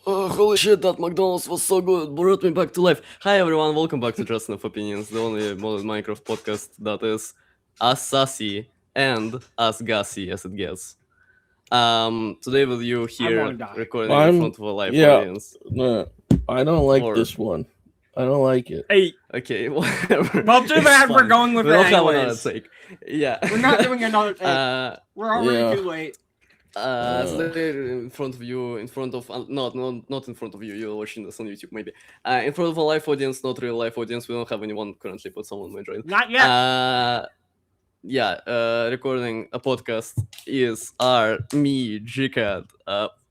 Oh, holy shit, that McDonald's was so good, brought me back to life. Hi everyone, welcome back to Just Enough Opinions, the only modded Minecraft podcast that is as sassy and as gassy as it gets. Today with you here, recording in front of a live audience. No, I don't like Or- this one. I don't like it. Hey, Okay, whatever. well, too bad we're going with we it don't have another anyways. take. Yeah. We're not doing another take. We're already yeah. too late. Today in front of you, not in front of you, you're watching this on YouTube maybe. In front of a live audience, not real live audience, we don't have anyone currently, but someone might join. Not yet. Recording a podcast is me, gcat,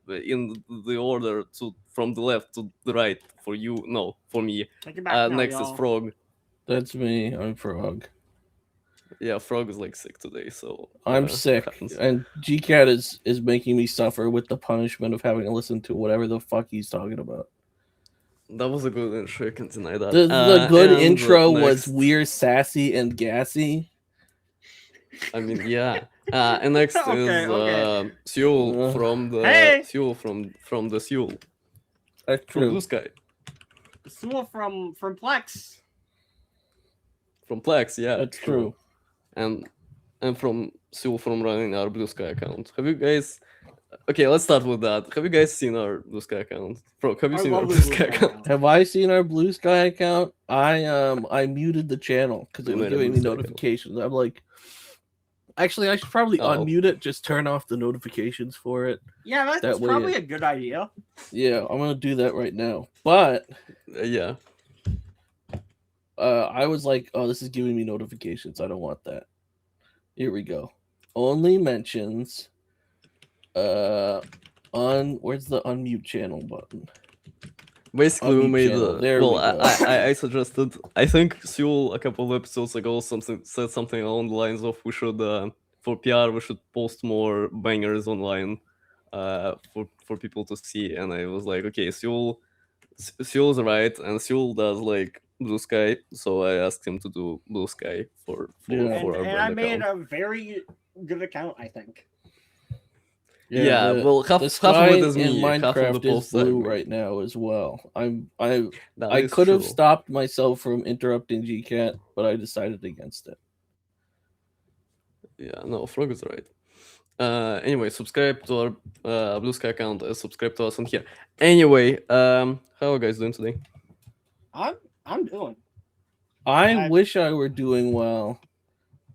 in the order from the left to the right for you, no, for me. Take it back now, Next y'all. is Frog. That's me. I'm Frog. Yeah, Frog is like sick today, so I'm sick, happens. and gcat is making me suffer with the punishment of having to listen to whatever the fuck he's talking about. That was a good intro, I can't deny that. The good and intro next- was weird, sassy, and gassy. I mean, yeah. And next Okay, is okay. Siuol from the Hey! Siuol from the Siuol That's from true. Bluesky Siuol from Plex. from Plex, yeah. That's true. And from Siuol from running our Bluesky account. Have you guys? Okay, let's start with that. Have you guys seen our Bluesky account? Frog, have you I seen our love the Bluesky Bluesky account? account. Have I seen our Bluesky account? I muted the channel because it You was made a giving me Bluesky account. notifications. I'm like, actually, I should probably Oh. unmute it. Just turn off the notifications for it. Yeah, that's That way probably a good idea. Yeah, I'm gonna do that right now. But Yeah. I was like, oh, this is giving me notifications. I don't want that. Here we go. Only mentions. Where's the unmute channel button? Basically, we Unmute made channel. the. There Well, we go. I suggested. I think Siuol a couple of episodes ago said something along the lines of we should for PR we should post more bangers online, for people to see. And I was like, okay, Siuol's right, and Siuol does like Bluesky, so I asked him to do Bluesky for Yeah. our And I brand made account. a very good account, I think. Yeah, well, half the of sky it is in me, half of the Minecraft is posts I blue made. right now as well. I That is could have true. stopped myself from interrupting gcat, but I decided against it. Yeah, no, Frog is right. Anyway, subscribe to our Bluesky account. Subscribe to us on here. Anyway, how are you guys doing today? I'm doing. I wish I were doing well,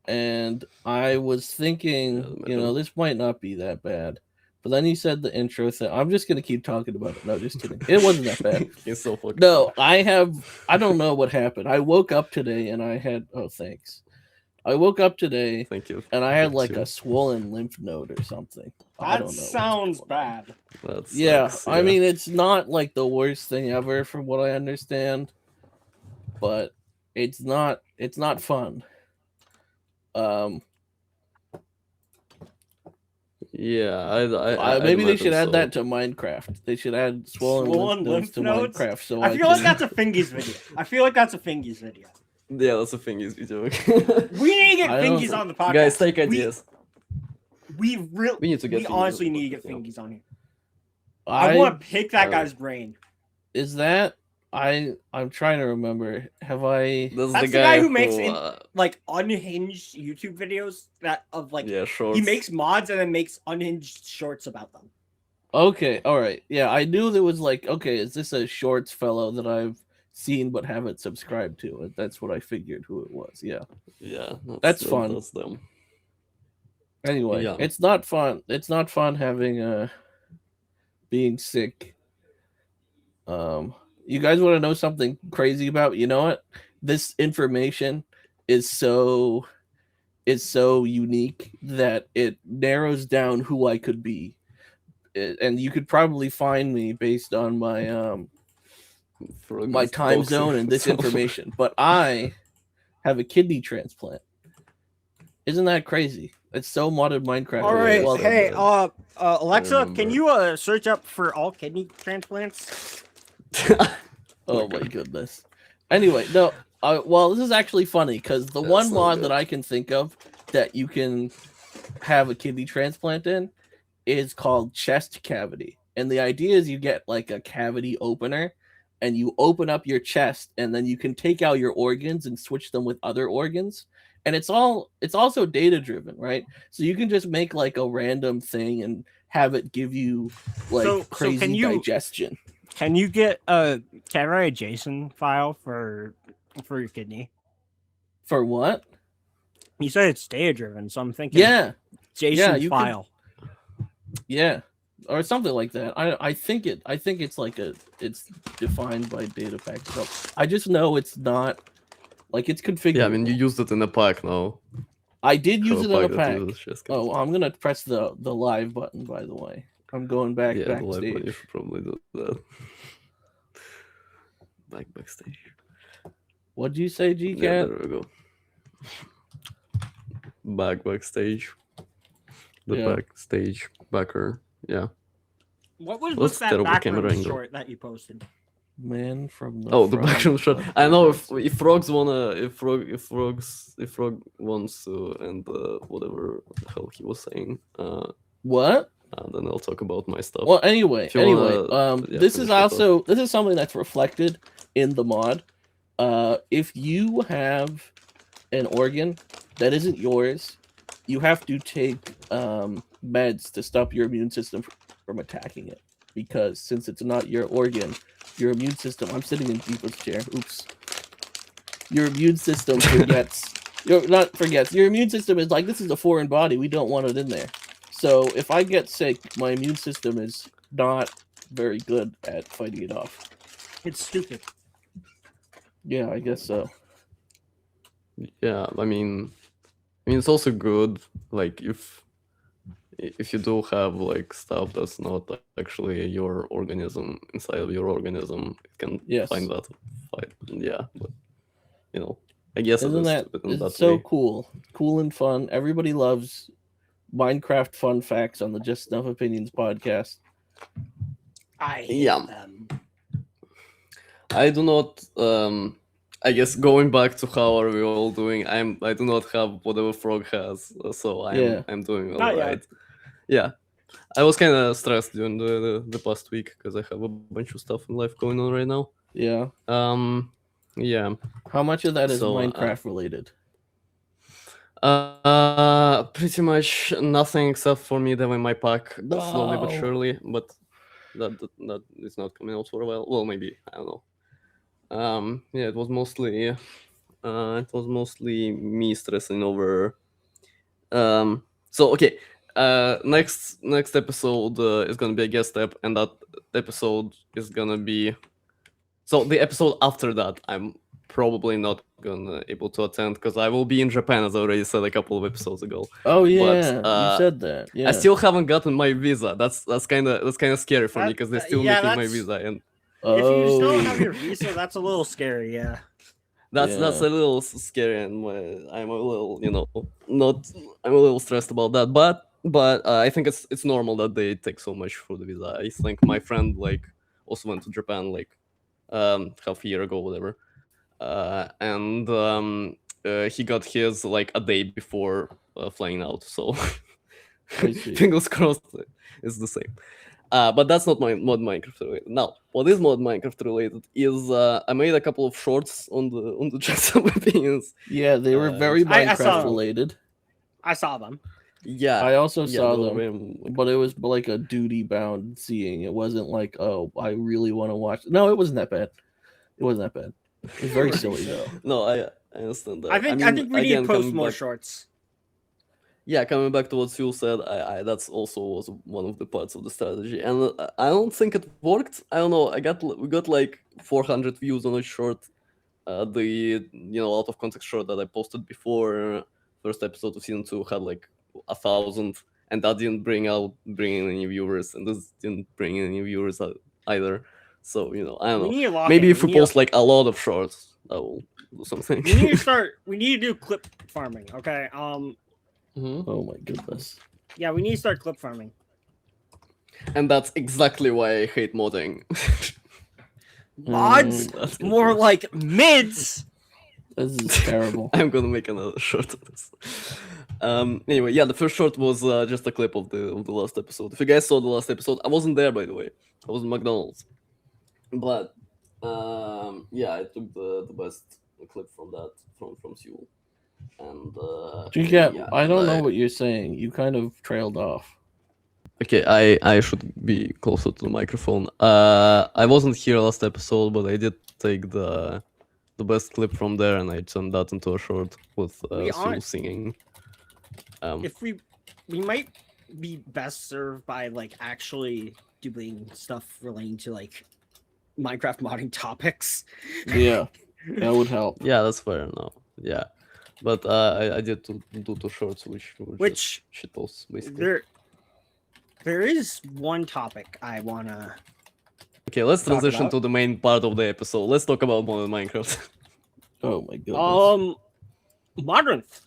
and I was thinking, this might not be that bad. But then you said the intro thing. I'm just gonna keep talking about it. No, just kidding. It wasn't that bad. It's so fucking. No, I don't know what happened. I woke up today and I had thanks. I woke up today Thank you. and I had Thank like you. a swollen lymph node or something. I That don't know. sounds bad. That's Yeah, I mean it's not like the worst thing ever from what I understand, but it's not fun. yeah, Maybe they should add that to Minecraft. They should add swollen lymph to nodes? Minecraft. So I feel like can- that's a Fingies video. I feel like that's a Fingies video. Yeah, that's a thing. Is video. We need to get I don't Fingies think- on the podcast. Guys, take ideas. We We need to get. we Fingies honestly on the need to get podcast, Fingies on here. I want to pick that I- guy's brain. Is that I'm trying to remember. Have I? That's That's the the guy guy who makes it. Unhinged YouTube videos that of like Yeah, shorts. he makes mods and then makes unhinged shorts about them. Okay, all right. Yeah, I knew there was like, okay, is this a shorts fellow that I've seen but haven't subscribed to? That's what I figured who it was. Yeah. Yeah, That's fun. That's them. Anyway, Yeah. it's not fun. It's not fun having being sick. You guys want to know something crazy about? You know what? This information is so unique that it narrows down who I could be. And you could probably find me based on my For my this time toxic zone and this stuff. information. But I have a kidney transplant. Isn't that crazy? It's so modded Minecraft. All right, Well, hey, Alexa, remember. can you search up for all kidney transplants? oh my goodness. Anyway, no. Well, this is actually funny because the That's one so mod good. that I can think of that you can have a kidney transplant in is called chest cavity. And the idea is you get like a cavity opener, and you open up your chest, and then you can take out your organs and switch them with other organs. And it's also data driven, right? So you can just make like a random thing and have it give you like crazy digestion. Can you get a Terraria JSON file for your kidney? For what? You said it's data driven, so I'm thinking JSON file. Or something like that. I think it's like it's defined by Datapacks. So I just know it's not like it's configured. Yeah, I mean you used it in a pack now. I did use it in a pack. Oh, I'm gonna press the live button, by the way. I'm going backstage. The live button, you should probably do that. Backstage. What'd you say, gcat? Yeah, there we go. Backstage. Backstage backer. Yeah. What was that background short that you posted? Man from the the background shot. I know if frogs wants to, and whatever the hell he was saying. What? Then I'll talk about my stuff. Well, anyway, this is something that's reflected in the mod. If you have an organ that isn't yours, you have to take meds to stop your immune system from attacking it, because since it's not your organ, your immune system. I'm sitting in Deepa's chair. Oops. Your immune system forgets. Your immune system is like, this is a foreign body. We don't want it in there. So if I get sick, my immune system is not very good at fighting it off. It's stupid. Yeah, I guess so. Yeah, I mean it's also good, like if you do have like stuff that's not actually your organism inside of your organism, it can find that fight. Yeah, but I guess it's so cool and fun. Everybody loves Minecraft fun facts on the Just Enough Opinions podcast. I hate them. I do not. I guess going back to how are we all doing, I do not have whatever Frog has, so I'm doing all right. Yeah, I was kind of stressed during the past week because I have a bunch of stuff in life going on right now. Yeah. Yeah. How much of that is Minecraft related? Pretty much nothing except for me deving my pack slowly but surely, but that is not coming out for a while. Well, maybe, I don't know. Yeah, it was mostly me stressing over. So okay, next episode is gonna be a guest step, and that episode is gonna be. So the episode after that, I'm probably not gonna able to attend because I will be in Japan, as I already said a couple of episodes ago. Oh yeah, you said that. Yeah. I still haven't gotten my visa. That's kind of scary for me because they're still making my visa, and if you still don't have your visa, that's a little scary. Yeah. That's a little scary, and I'm a little, I'm a little stressed about that. But I think it's normal that they take so much for the visa. I think my friend also went to Japan half a year ago, whatever, and he got his a day before flying out. So fingers crossed, it's the same. But that's not my mod Minecraft related. Now, what is mod Minecraft related is I made a couple of shorts on the Just Some Opinions. Yeah, they were very Minecraft related. I saw them. Yeah, I also saw them, but it was like a duty bound seeing. It wasn't like, oh, I really want to watch. No, it wasn't that bad. It wasn't that bad. It was very silly though. No, I understand that. I think we need to post more shorts. Yeah, coming back to what Siuol said, I that's also was one of the parts of the strategy, and I don't think it worked. I don't know. We got 400 views on a short, the out of context short that I posted before first episode of season 2 had 1,000, and that didn't bring in any viewers, and this didn't bring in any viewers either. So I don't know. Maybe if we post a lot of shorts, that will do something. We need to do clip farming. Okay. Mm-hmm. Oh my goodness. Yeah, we need to start clip farming. And that's exactly why I hate modding. Mods? More like mids! This is terrible. I'm gonna make another short of this. Anyway, yeah, the first short was just a clip of the last episode. If you guys saw the last episode, I wasn't there, by the way. I was in McDonald's, but yeah, I took the best clip from that from Siuol. And Gcat, yeah, I don't know what you're saying. You kind of trailed off. Okay, I should be closer to the microphone. I wasn't here last episode, but I did take the best clip from there, and I turned that into a short with Siuol singing. If we might be best served by like actually doing stuff relating to like Minecraft modding topics. Yeah, that would help. Yeah, that's fair. No, yeah, but I did do 2 shorts, which were just shit posts basically. There is one topic I wanna. Okay, let's transition to the main part of the episode. Let's talk about modern Minecraft. Oh my goodness. Modrinth.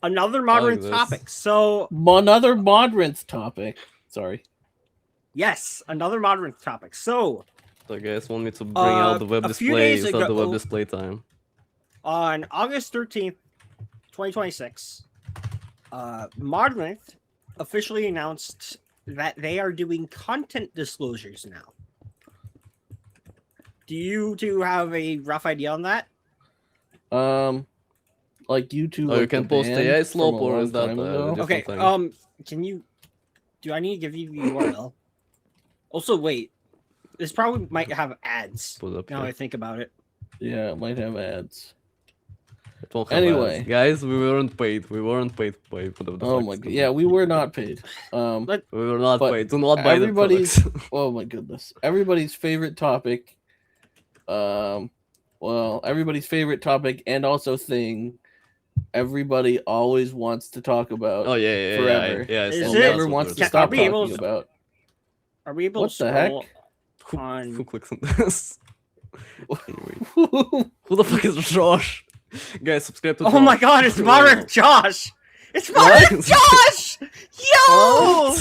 Another Modrinth topic. So another Modrinth topic. Sorry. Yes, another Modrinth topic. So I guess want me to bring out the web display. Is that the web display time? On August 13th, 2026, Modrinth officially announced that they are doing content disclosures now. Do you two have a rough idea on that? Like YouTube. Oh, you can post AI slop, or is that okay? Thing? Can you? Do I need to give you the URL? Also, wait. This probably might have ads. Now I think about it. Yeah, it might have ads. Anyway, ads. Guys, we weren't paid. We weren't paid by the. Oh my god! Yeah, we were not paid. We were not paid. Do not buy everybody's. Oh my goodness! Everybody's favorite topic. Well, everybody's favorite topic and also thing. Everybody always wants to talk about. Oh yeah, forever. Yeah. Never wants to stop talking about. Are we able what to the heck? Who clicks on this? Who the fuck is Josh? Guys, subscribe to Josh. Oh my god, it's Moddex Josh! It's Moddex Josh! Yo!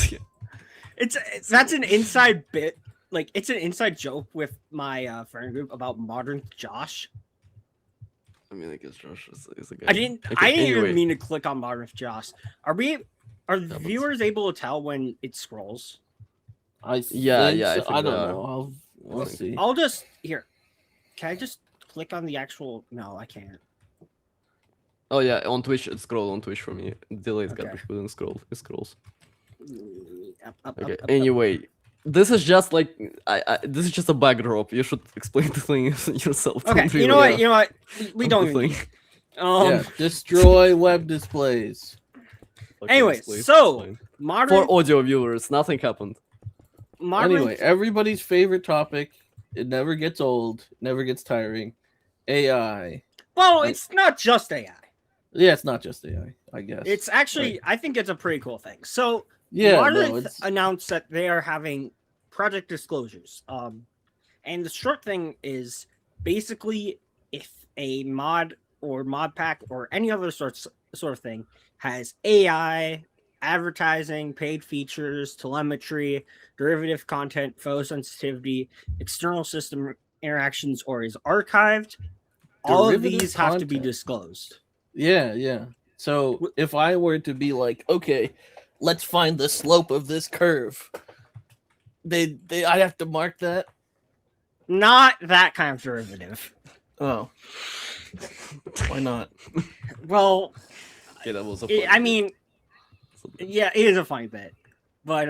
That's an inside bit. Like, it's an inside joke with my friend group about modern Josh. I mean, I guess Josh is a guy. I didn't even mean to click on modern Josh. Are the viewers able to tell when it scrolls? Yeah. I don't know. We'll see. I'll just here. Can I just click on the actual? No, I can't. Oh yeah, on Twitch it scrolls on Twitch for me. Delayed garbage couldn't scroll. It scrolls. Okay. Anyway, this is just like this is just a backdrop. You should explain the thing yourself. Okay. You know what? We don't even. Destroy web displays. Anyway, so modern for audio viewers, nothing happened. Anyway, everybody's favorite topic. It never gets old, never gets tiring. AI. Well, it's not just AI. Yeah, it's not just AI, I guess. It's actually, I think it's a pretty cool thing. So, Modrinth announced that they are having project disclosures. And the short thing is basically if a mod or mod pack or any other sort of thing has AI, advertising, paid features, telemetry, derivative content, photo sensitivity, external system interactions, or is archived, all of these have to be disclosed. Yeah. So if I were to be like, okay, let's find the slope of this curve, I'd have to mark that. Not that kind of derivative. Oh, why not? Well, okay, that was I mean, yeah, it is a funny bit, but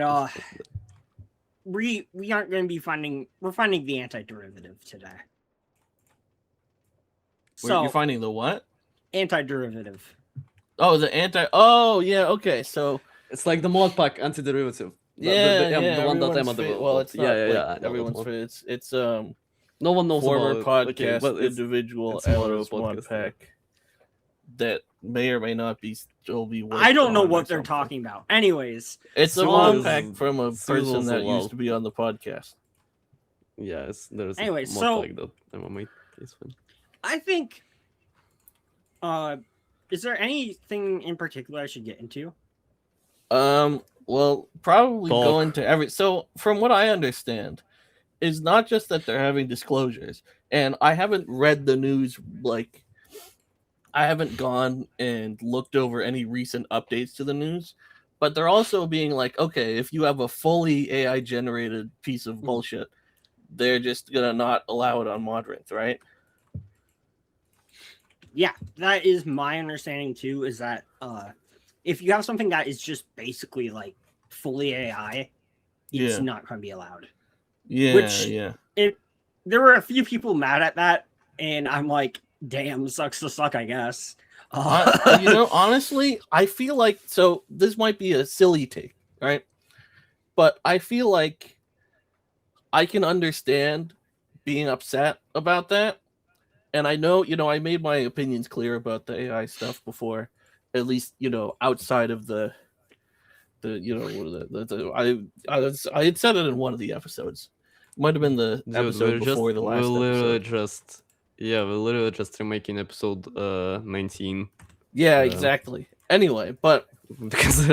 we aren't going to be finding. We're finding the antiderivative today. So you're finding the what? Antiderivative. Oh, the anti. Oh, yeah. Okay, so it's like the mod pack antiderivative. The one that I'm at the well, it's not everyone's favorite. It's no one knows former about it. podcast Okay, individual analyst mod pack that may or may not be still be. I don't know what they're talking about. Anyways, it's a mod pack from a person that used to be on the podcast. Yeah, there's anyway. A mod So pack that MMA is fine. I think. Is there anything in particular I should get into? Well, probably go into every. So, from what I understand, is not just that they're having disclosures, and I haven't read the news. Like, haven't gone and looked over any recent updates to the news, but they're also being like, okay, if you have a fully AI generated piece of bullshit, they're just gonna not allow it on Modrinth, right? Yeah, that is my understanding too. Is that if you have something that is just basically like fully AI, it's not going to be allowed. Yeah, There were a few people mad at that, and I'm like, damn, sucks to suck, I guess. Honestly, I feel like, so this might be a silly take, right? But I feel like I can understand being upset about that. And I know, I made my opinions clear about the AI stuff before, at least, outside of I had said it in one of the episodes. Might have been the episode before the last episode. We're literally just remaking episode 19. Yeah, exactly. Anyway, but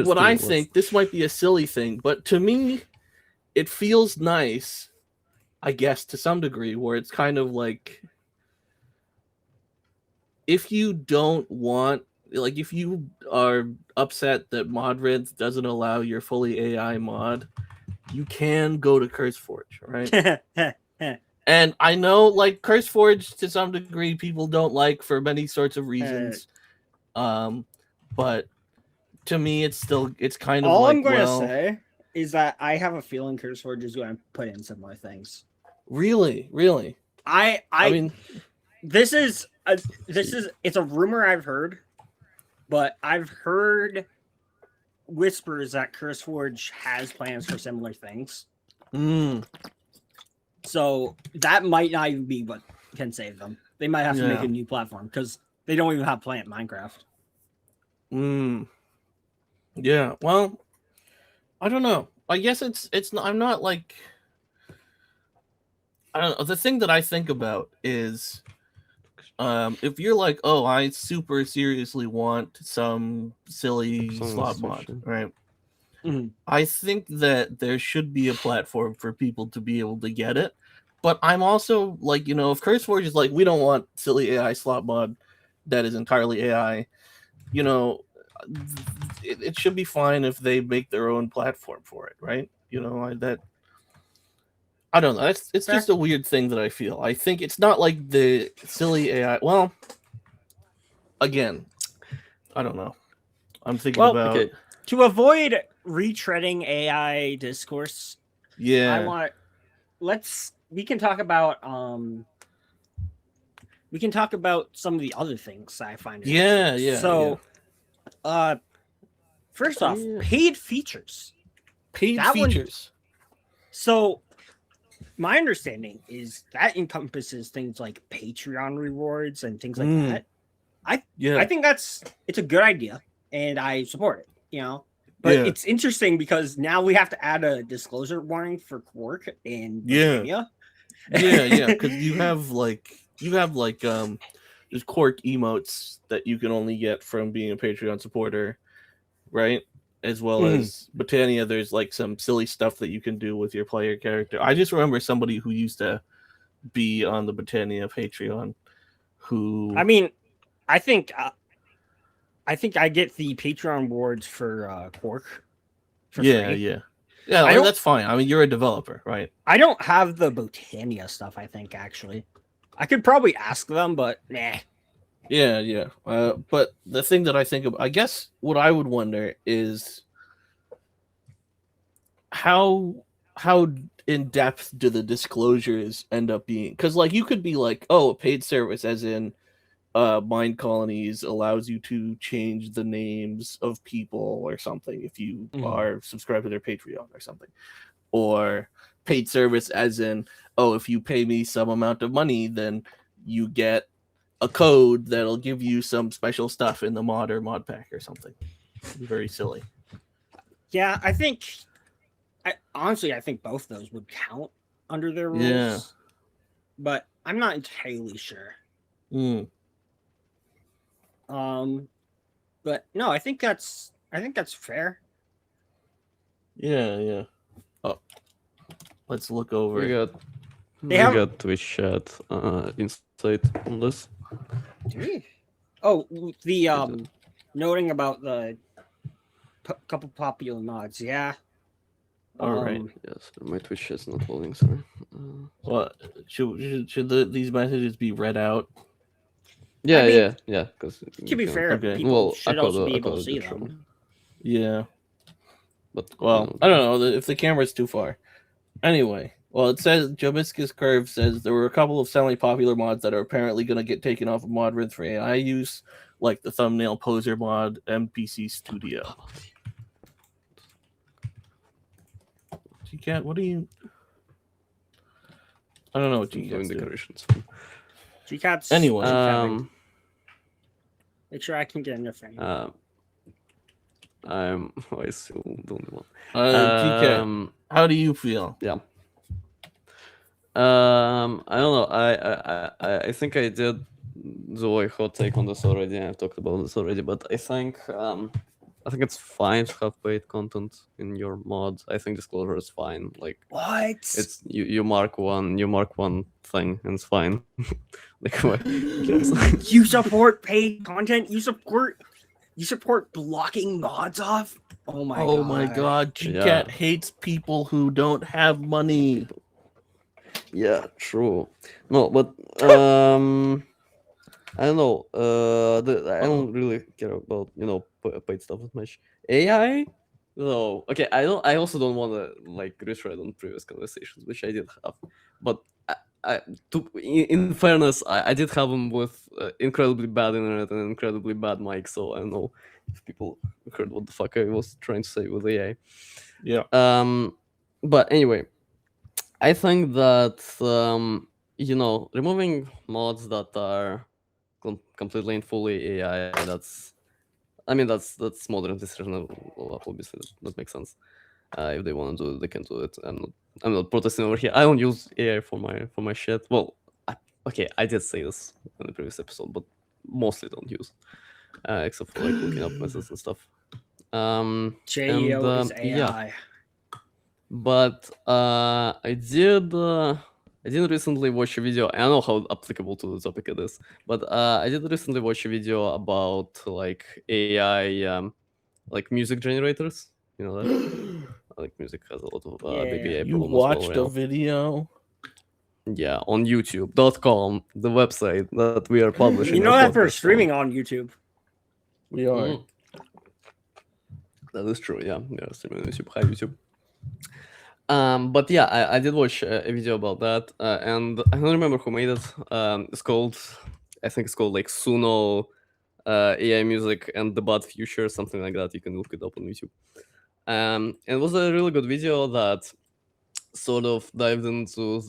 what I think, this might be a silly thing, but to me, it feels nice, I guess, to some degree, where it's kind of like, if you don't want, like, if you are upset that Modrinth doesn't allow your fully AI mod, you can go to CurseForge, right? And I know, like, CurseForge, to some degree, people don't like for many sorts of reasons. But to me, it's kind of all like, I'm going to say is that I have a feeling CurseForge is going to put in similar things. Really? I mean, it's a rumor I've heard, but I've heard whispers that CurseForge has plans for similar things. So that might not even be what can save them. They might have to make a new platform because they don't even have Plant Minecraft. Yeah, well, I don't know. I guess it's not, I'm not like, I don't know. The thing that I think about is, if you're like, oh, I super seriously want some silly slop mod, right? Mm-hmm. I think that there should be a platform for people to be able to get it. But I'm also like, if CurseForge is like, we don't want silly AI slop mod that is entirely AI, it should be fine if they make their own platform for it, right? I don't know. It's just a weird thing that I feel. I think it's not like the silly AI. Well, again, I don't know. I'm thinking about to avoid retreading AI discourse. Yeah, we can talk about some of the other things I find. Yeah. First off, paid features. So my understanding is that encompasses things like Patreon rewards and things like that. I think it's a good idea and I support it, But it's interesting because now we have to add a disclosure warning for Quark and Britannia. Yeah, because you have there's Quark emotes that you can only get from being a Patreon supporter, right? As well as Britannia, there's like some silly stuff that you can do with your player character. I just remember somebody who used to be on the Britannia Patreon who, I mean, I think I get the Patreon rewards for Quark. Yeah, that's fine. I mean, you're a developer, right? I don't have the Britannia stuff, I think, actually. I could probably ask them, but nah. Yeah. But the thing that I think of, I guess what I would wonder is how in depth do the disclosures end up being? Because like you could be like, oh, a paid service, as in Mind Colonies allows you to change the names of people or something if you are subscribed to their Patreon or something, or paid service as in, oh, if you pay me some amount of money, then you get a code that'll give you some special stuff in the mod or mod pack or something. Very silly. Yeah, I think both those would count under their rules. Yeah. But I'm not entirely sure. But no, I think that's fair. Yeah. Oh, let's look over. We got Twitch chat insight on this. Oh, the noting about the couple popular mods. Yeah. All right. Yes, my Twitch is not loading. Sorry. Well, should these messages be read out? Yeah, I mean, yeah. Because to be fair, Okay. people should also be able to see them. Yeah. But Well, I don't know if the camera's too far. Anyway, well, it says Jobiscus Curve says there were a couple of semi-popular mods that are apparently going to get taken off of Modrinth for AI use, like the thumbnail poser mod, MPC Studio. Gcat, what are you? I don't know what doing Gcat's doing. decorations. Gcat's Anyway, make sure I can get in your frame. I still don't want. Gcat, how do you feel? Yeah. I don't know. I think I did do a hot take on this already. I've talked about this already, but I think it's fine to have paid content in your mod. I think disclosure is fine. Like What? It's you mark one thing and it's fine. Like what? You support paid content? You support blocking mods off? Oh my god. Gcat hates people who don't have money. Yeah, true. No, but I don't know. I don't really care about paid stuff as much. AI, no. Okay, I don't. I also don't want to like retread on previous conversations, which I did have. But in fairness, I did have them with incredibly bad internet and incredibly bad mic. So I don't know if people heard what the fuck I was trying to say with AI. Yeah. But anyway. I think that removing mods that are completely and fully AI, that's modern decision. Obviously, that makes sense. If they want to do it, they can do it. I'm not protesting over here. I don't use AI for my shit. Well, I did say this in the previous episode, but mostly don't use, except for like looking up messages and stuff. JEO is AI. Yeah. But I did recently watch a video. I don't know how applicable to the topic it is, but I did recently watch a video about like AI, like music generators. You know that like music has a lot of big AI You problem watched as well, a video? Yeah, on YouTube.com, the website that we are publishing. You know that we're streaming on YouTube. We are. That is true. Yeah, we are streaming on YouTube. Hi, YouTube. But yeah, I did watch a video about that, and I don't remember who made it. I think it's called like Suno AI music and the bad future, something like that. You can look it up on YouTube. And it was a really good video that sort of dived into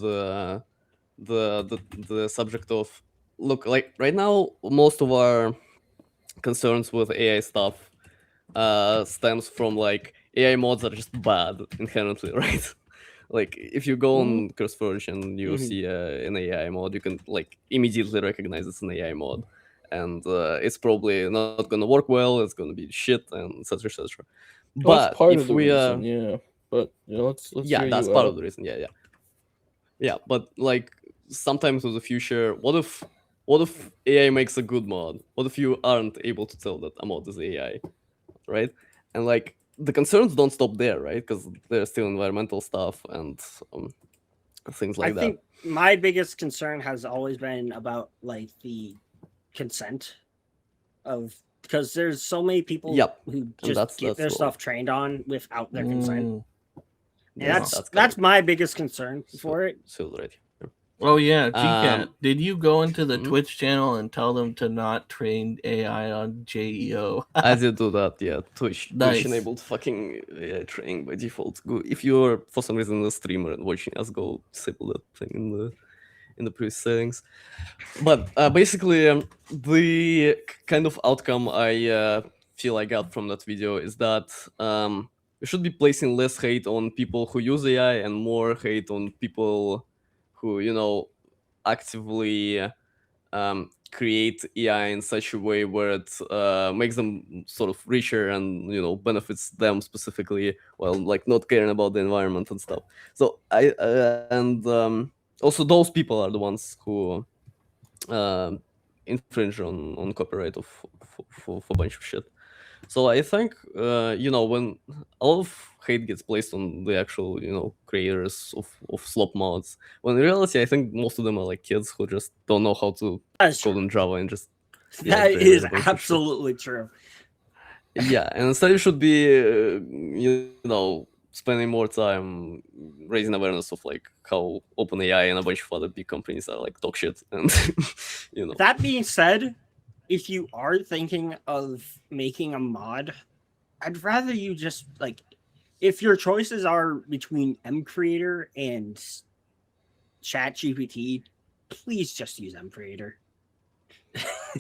the subject of look, like right now most of our concerns with AI stuff stems from like AI mods are just bad inherently, right? Like if you go on CurseForge and you see an AI mod, you can like immediately recognize it's an AI mod, and it's probably not gonna work well. It's gonna be shit and etc. etc. Well, that's But part if of the we reason, yeah. But let's yeah, that's part of the reason. Yeah. But like sometimes in the future, what if AI makes a good mod? What if you aren't able to tell that a mod is AI, right? And like the concerns don't stop there, right? Because there's still environmental stuff and things like that. I think my biggest concern has always been about like the consent of, because there's so many people who just get their stuff trained on without their consent. And that's my biggest concern for it. So right. Oh yeah, Gcat. Did you go into the Twitch channel and tell them to not train AI on JEO? I did do that, yeah. Twitch enabled fucking AI training by default. Go, if you're for some reason a streamer and watching us, go disable that thing in the previous settings. But basically, the kind of outcome I feel I got from that video is that we should be placing less hate on people who use AI and more hate on people who actively create AI in such a way where it makes them sort of richer and benefits them specifically, while like not caring about the environment and stuff. So also those people are the ones who infringe on copyright of for a bunch of shit. So I think when a lot of hate gets placed on the actual creators of slop mods, when in reality I think most of them are like kids who just don't know how to That's code true. in Java and just That generate is a bunch of shit. absolutely true. Yeah, and instead you should be spending more time raising awareness of like how OpenAI and a bunch of other big companies are like talk shit, and That being said, if you are thinking of making a mod, I'd rather you just like, if your choices are between mCreator and ChatGPT, please just use mCreator.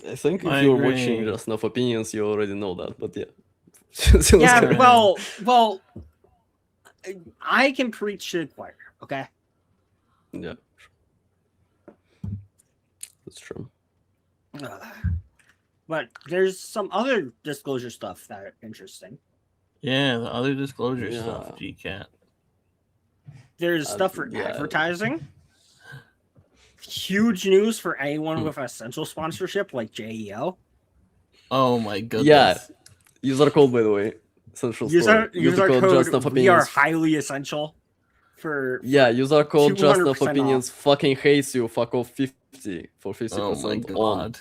I think if I you're agree. watching Just Enough Opinions, you already know that, but yeah. Yeah, Right. well, I can preach to the choir, okay? Yeah, that's true. But there's some other disclosure stuff that are interesting. Yeah, the other disclosure Yeah. stuff, gcat. There's stuff for yeah. advertising. Huge news for anyone with essential sponsorship like JEO. Oh my goodness. Yeah, user code, by the way. Essential User code Just Enough code, we are Opinions. highly essential. For Yeah, user code Just Enough 200% Opinions fucking hates you. Fuck off 50 for 50% Oh my on god.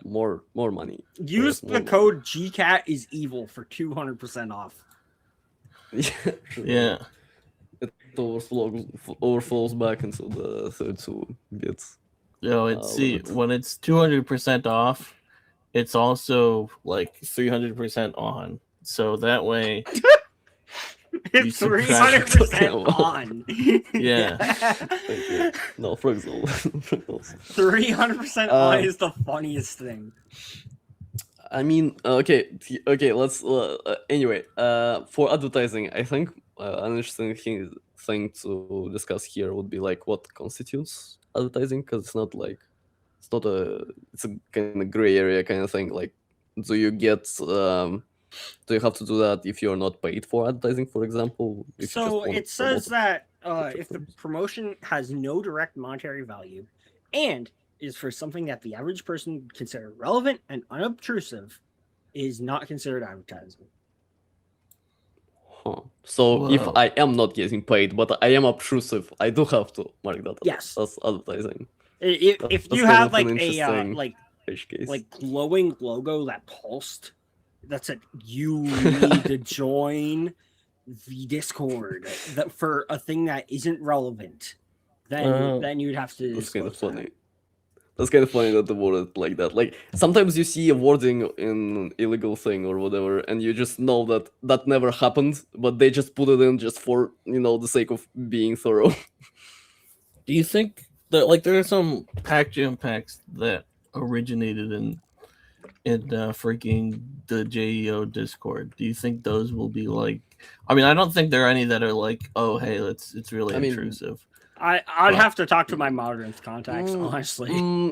more money. Use Yes, more the code GCAT is evil for 200% off. Yeah, true. Yeah. It overflows back into the 32 bits. No, it's see limit. when it's 200% off, it's also like 300% on. So that way, It's subtract- 300% on. Yeah. Thank you. No, for example. 300% on is the funniest thing. I mean, okay, let's anyway, for advertising, I think an interesting thing to discuss here would be like what constitutes advertising, because it's a kind of gray area kind of thing. Like, do you have to do that if you're not paid for advertising, for example? If you just So wanna it says promote that Gotcha. if the promotion has no direct monetary value and is for something that the average person would consider relevant and unobtrusive, is not considered advertising. Huh. So if Whoa. I am not getting paid, but I am obtrusive, I do have to mark that Yes. as advertising. If That's you kind have of like an a interesting edge case. like glowing logo that pulsed, that's it. You need to join the Discord that for a thing that isn't relevant. Then you'd have to. That's kind of disclose that. funny. That's kind of funny that they word it like that. Like sometimes you see a wording in illegal thing or whatever, and you just know that never happened, but they just put it in just for the sake of being thorough. Do you think that like there are some pack jam packs that originated in freaking the JEO Discord? Do you think those will be like? I mean, I don't think there are any that are like, oh hey, it's really intrusive. I'd have to talk to my Modrinth contacts, honestly.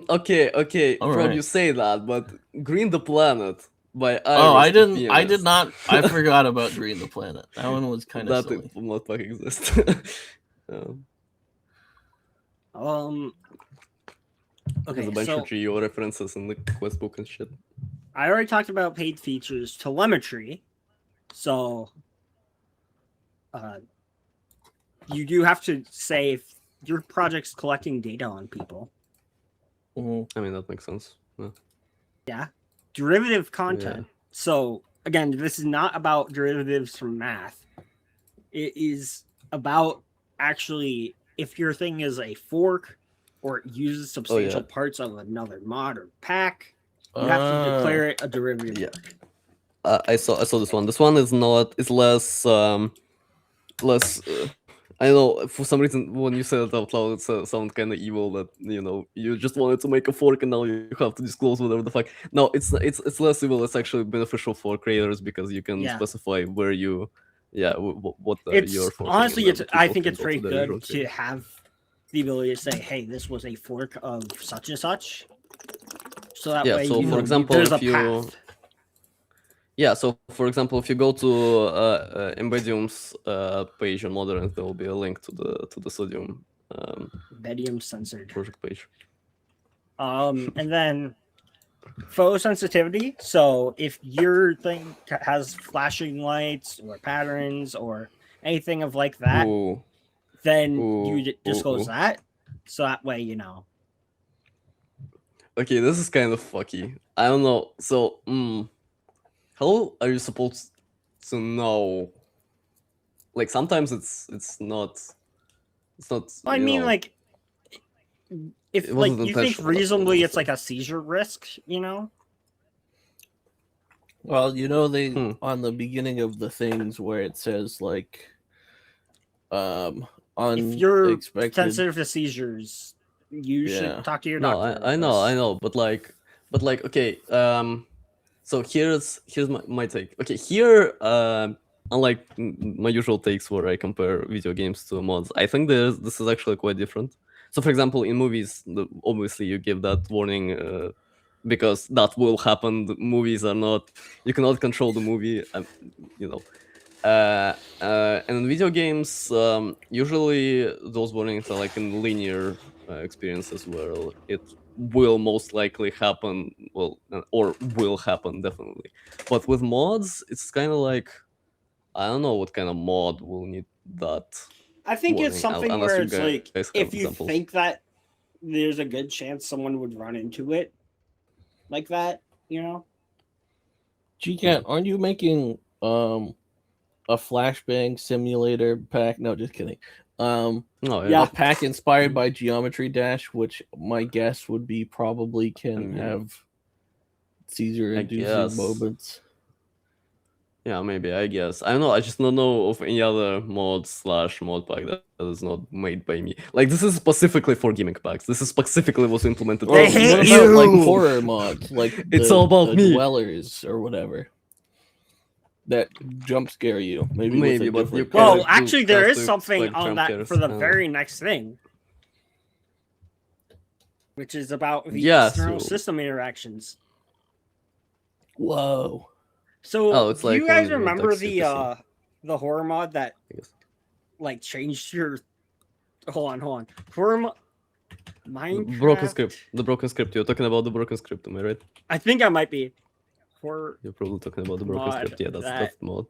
Okay. All From right. you say that, but Green the Planet by Oh, I Iris didn't. I did not. I forgot about Green the Planet. That one was kind of silly. That modpack exists. Okay, There's a bunch so of GEO references in the quest book and shit. I already talked about paid features, telemetry. So you do have to say if your project's collecting data on people. Mm-hmm. I mean, that makes sense. Yeah. Derivative content. Yeah. So again, this is not about derivatives from math. It is about actually if your thing is a fork or it uses substantial parts of another mod or pack, you have to declare it a derivative. Yeah. I saw this one. This one is less I know for some reason when you said it out loud, it sounds kind of evil that you just wanted to make a fork and now you have to disclose whatever the fuck. No, it's less evil. It's actually beneficial for creators because you can specify where you what you're forking. Honestly, I think it's pretty good to have the ability to say, hey, this was a fork of such and such. So that way, so for example, there's a if you path. Yeah, so for example, if you go to Embedium's page on Modrinth, there will be a link to the Sodium Embedium censored project page. And then photosensitivity. So if your thing has flashing lights or patterns or anything of like that, Ooh. then Ooh, you disclose ooh. that. So that way, you know. Okay, this is kind of fucky. I don't know. So, how are you supposed to know? Like sometimes it's not. It's not. I You mean, know, like, if it like wasn't you think intentional. That way, reasonably it's like honestly. a seizure risk, you know. Well, they Hmm. on the beginning of the things where it says like If you're unexpected. sensitive to seizures, you should talk to your No, doctor about I this. know, but like, okay. So here's my take. Okay, here, unlike my usual takes where I compare video games to mods, I think this is actually quite different. So, for example, in movies, obviously you give that warning because that will happen. The movies are not. You cannot control the movie. You know. And in video games, usually those warnings are like in linear experiences where it will most likely happen, well, or will happen definitely. But with mods, it's kind of like I don't know what kind of mod will need that I think it's warning, something unless where you it's guys like have if you examples. think that there's a good chance someone would run into it like that, you know. GCat, aren't you making a flashbang simulator pack? No, just kidding. Oh Yeah. A pack inspired by Geometry Dash, which my guess would be probably can mean, have seizure-inducing guess. moments. Yeah, maybe, I guess. I don't know, I just don't know of any other mod/mod pack that is not made by me. Like, this is specifically for gimmick packs. This is specifically was implemented They for hate What gimmick about like you! horror mods, like It's all about the me. dwellers or whatever that jump scare you? Maybe Maybe, with a but you different. kinda Well, do actually, there have is to something expect on jump that scares, for the I don't know. very next thing, which is about the Yeah, external so- system interactions. Whoa. So, Oh, it's do like you guys when remember text CPC, the horror mod that I guess. like changed your? Hold on. Horror Broken Minecraft. script. The broken script. You're talking about the broken script, am I right? I think I might be. Horror You're probably talking about the broken mod script. Yeah, that's the mod.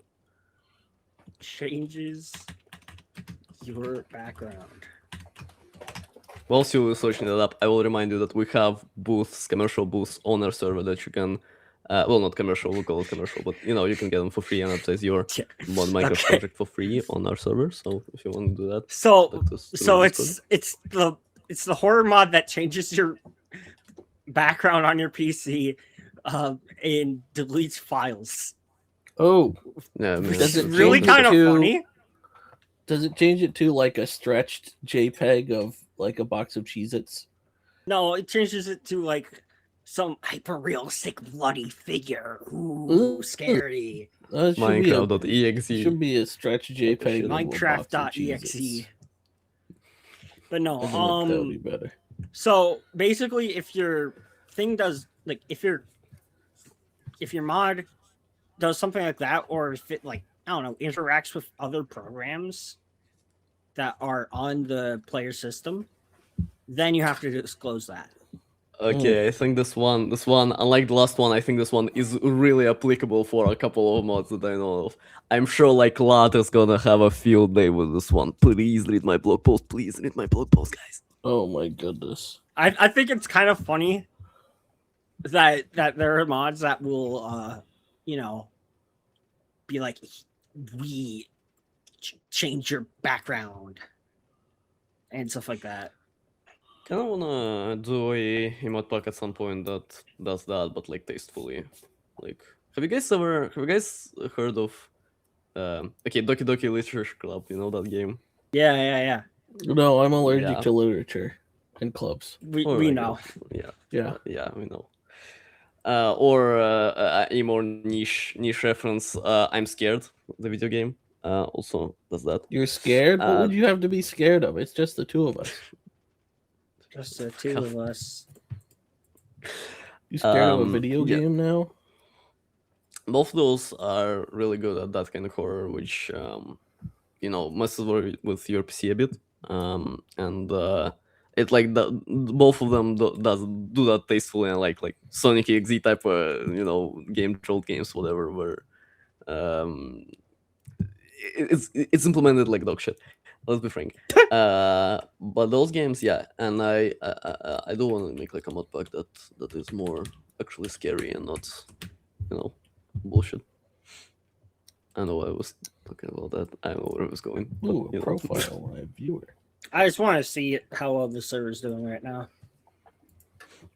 changes your background. Whilst you're searching that up, I will remind you that we have booths, commercial booths on our server that you can, well, not commercial, we'll call it commercial, but you know, you can get them for free and advertise your mod Minecraft Okay. project for free on our server. So if you want to do that, So talk to us through so Discord. it's the horror mod that changes your background on your PC and deletes files. Oh, Yeah, I mean, Does It's it really change it kind of to- funny. does it change it to like a stretched JPEG of like a box of Cheez-Its? No, it changes it to like some hyper realistic bloody figure. Ooh, Ooh. scary. It Minecraft.exe. should be a stretched JPEG of a box of Minecraft.exe. Cheez-Its. But no, I think that would be better. so basically if your thing does like if your mod does something like that, or if it like I don't know, interacts with other programs that are on the player system, then you have to disclose that. Okay, I think this one, unlike the last one, I think this one is really applicable for a couple of mods that I know of. I'm sure like Lat is gonna have a field day with this one. Please read my blog post. Please read my blog post, guys. Oh my goodness. I think it's kind of funny that there are mods that will you know be like we change your background and stuff like that. Kind of wanna do a mod pack at some point that does that, but like tastefully. Like, have you guys heard of okay, Doki Doki Literature Club? You know that game? Yeah. No, I'm allergic Yeah. to literature and clubs. We Alright, know. Yeah, we know. Or a more niche reference. I'm Scared, the video game. Also does that. You're scared? What would you have to be scared of? It's just the two of us. Just the two of us. You scared of a video game now? Both of those are really good at that kind of horror, which you know messes with your PC a bit. And It like both of them do that tastefully, and like Sonic EXE type game trolled games, whatever, where it's implemented like dog shit. Let's be frank. But those games, yeah, and I do want to make like a mod pack that is more actually scary and not bullshit. I know I was talking about that. I don't know where it was going. Ooh, But, profile live viewer. I just want to see how well the server's doing right now.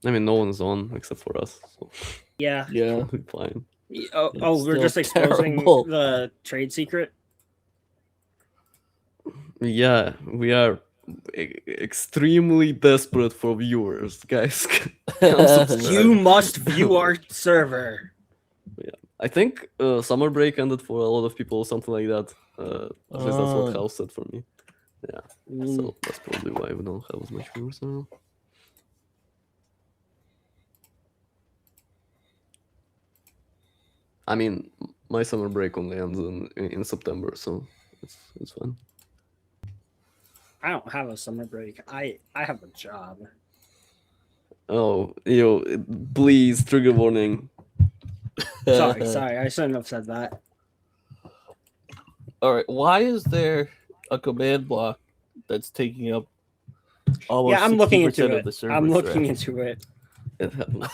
I mean, no one's on except for us, so Yeah. Yeah. probably fine. Oh, we're still just exposing terrible. the trade secret. Yeah, we are extremely desperate for viewers, guys. You must view our server. I think summer break ended for a lot of people, something like that. At least that's what House said for me. Yeah, so that's probably why we don't have as much viewers now. I mean, my summer break only ends in September, so it's fun. I don't have a summer break. I have a job. Oh, please, trigger warning. Sorry, I shouldn't have said that. All right, why is there a command block that's taking up almost Yeah, I'm looking 60% into of it. the server I'm looking thread? into it. It happens.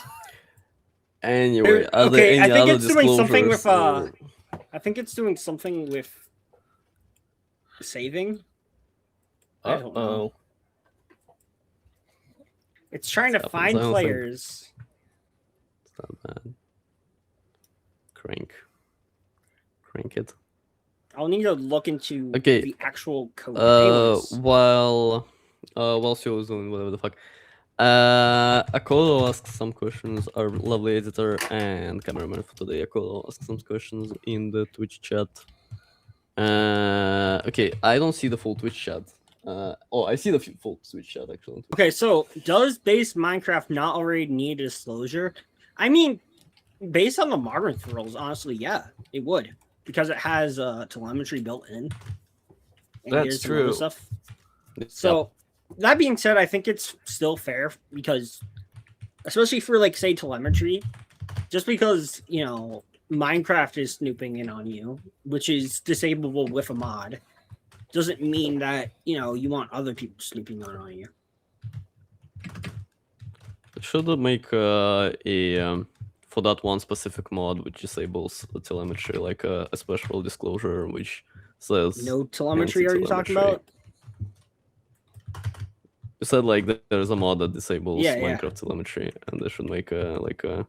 Anyway, are there Okay, any I think other it's doing something with disclosures, or- I think it's doing something with saving. I don't know. Uh-oh. It's trying to Happens. find I don't think- players. It's not bad. Crank it. I'll need to look into Okay, the actual code. Anyways, while Siuol is doing whatever the fuck, Akolo asks some questions. Our lovely editor and cameraman for today, Akolo, asks some questions in the Twitch chat. Okay, I don't see the full Twitch chat. I see the full Twitch chat actually. okay, so does base Minecraft not already need disclosure? I mean, based on the Modrinth rules, honestly, yeah, it would, because it has telemetry built in. And That's here's some other true. Stuff. So that being said, I think it's still fair because, especially for like say telemetry, just because Minecraft is snooping in on you, which is disableable with a mod, doesn't mean that you want other people snooping on you. Should make for that one specific mod which disables the telemetry, like a special disclosure which says No telemetry? Are you talking about? You said like there's a mod that disables Yeah. Minecraft telemetry, and they should make a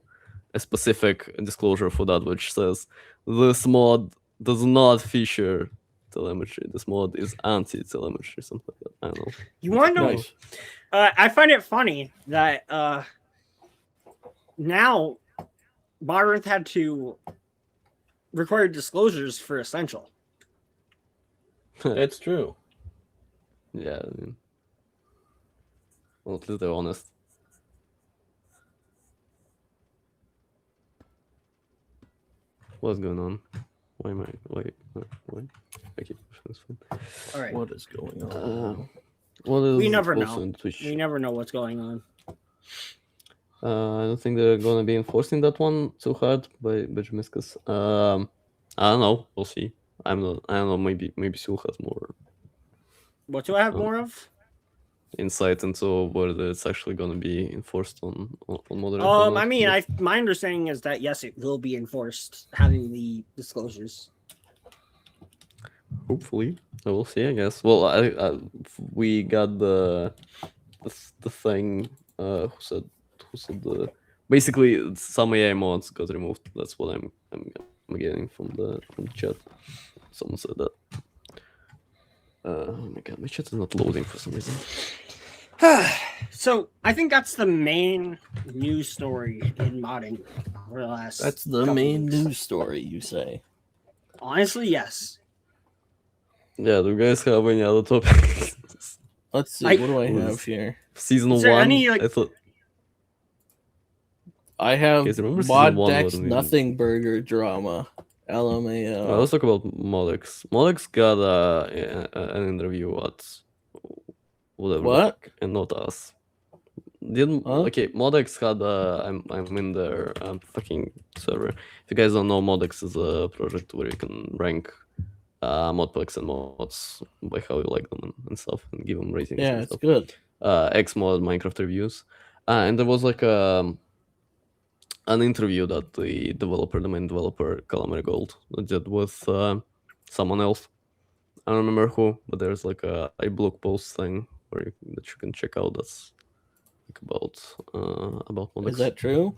specific disclosure for that which says this mod does not feature telemetry. This mod is anti-telemetry, something like that. I don't know. You want to know? Nice. I find it funny that now Modrinth had to require disclosures for essential. That's true. Yeah, I mean, well, at least they're honest. What's going on? Why am I? Why? I keep pushing this one. All right. What is going on? What is We never also know. in Twitch? We never know what's going on. I don't think they're gonna be enforcing that one too hard by Jimiscus. I don't know. We'll see. I don't know. Maybe Siuol has more What do I have more of? insight into whether it's actually gonna be enforced on Modern. or not, I mean, but- my understanding is that yes, it will be enforced having the disclosures. Hopefully, I will see. I guess. Well, we got the thing. Who said the basically some AI mods got removed. That's what I'm getting from the chat. Someone said that. Oh my god, my chat is not loading for some reason. So I think that's the main news story in modding for the last. That's the couple main weeks. news story, you say? Honestly, yes. Yeah, do you guys have any other topics? Let's see. I- What do I Was- have here? Season Is there 1. any, like- I thought. I have Okay, so remember season one Moddex wasn't even- Nothing Burger drama. LMAO. Let's talk about Moddex. Moddex got an interview at whatever. the What? fuck, and not us. Didn't okay? Moddex had I'm in their fucking server. If you guys don't know, Moddex is a project where you can rank modpacks and mods by how you like them and stuff, and give them ratings. Yeah, and it's stuff. good. Xmod Minecraft reviews, and there was like an interview that the main developer Calamity Gold, did with someone else. I don't remember who, but there's like a blog post thing that you can check out. That's like about Moddex. Is that true?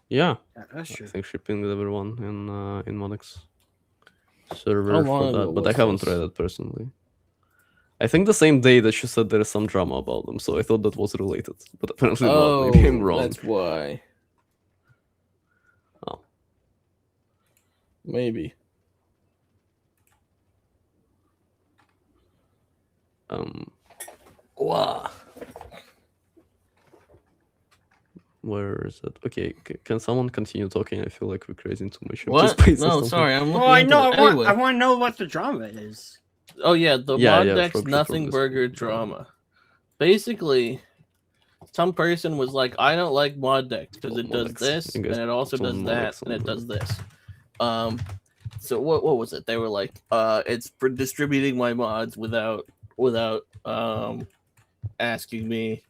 Yeah, that's true. I think she pinged everyone in Moddex server How for long that, ago but I was haven't this? read it personally. I think the same day that she said there is some drama about them, so I thought that was related, but apparently not. Maybe I'm wrong. That's why. Oh. Maybe. Wow. Where is it? Okay, can someone continue talking? I feel like we're creating too much. What? No, sorry, I'm looking. Oh, I know. Anyway. I want to know what the drama is. Oh yeah, the Moddex Nothing Burger drama. Basically, some person was like, "I don't like Moddex because it does this and it also does that and it does this." So what was it? They were like, "It's for distributing my mods without asking me,"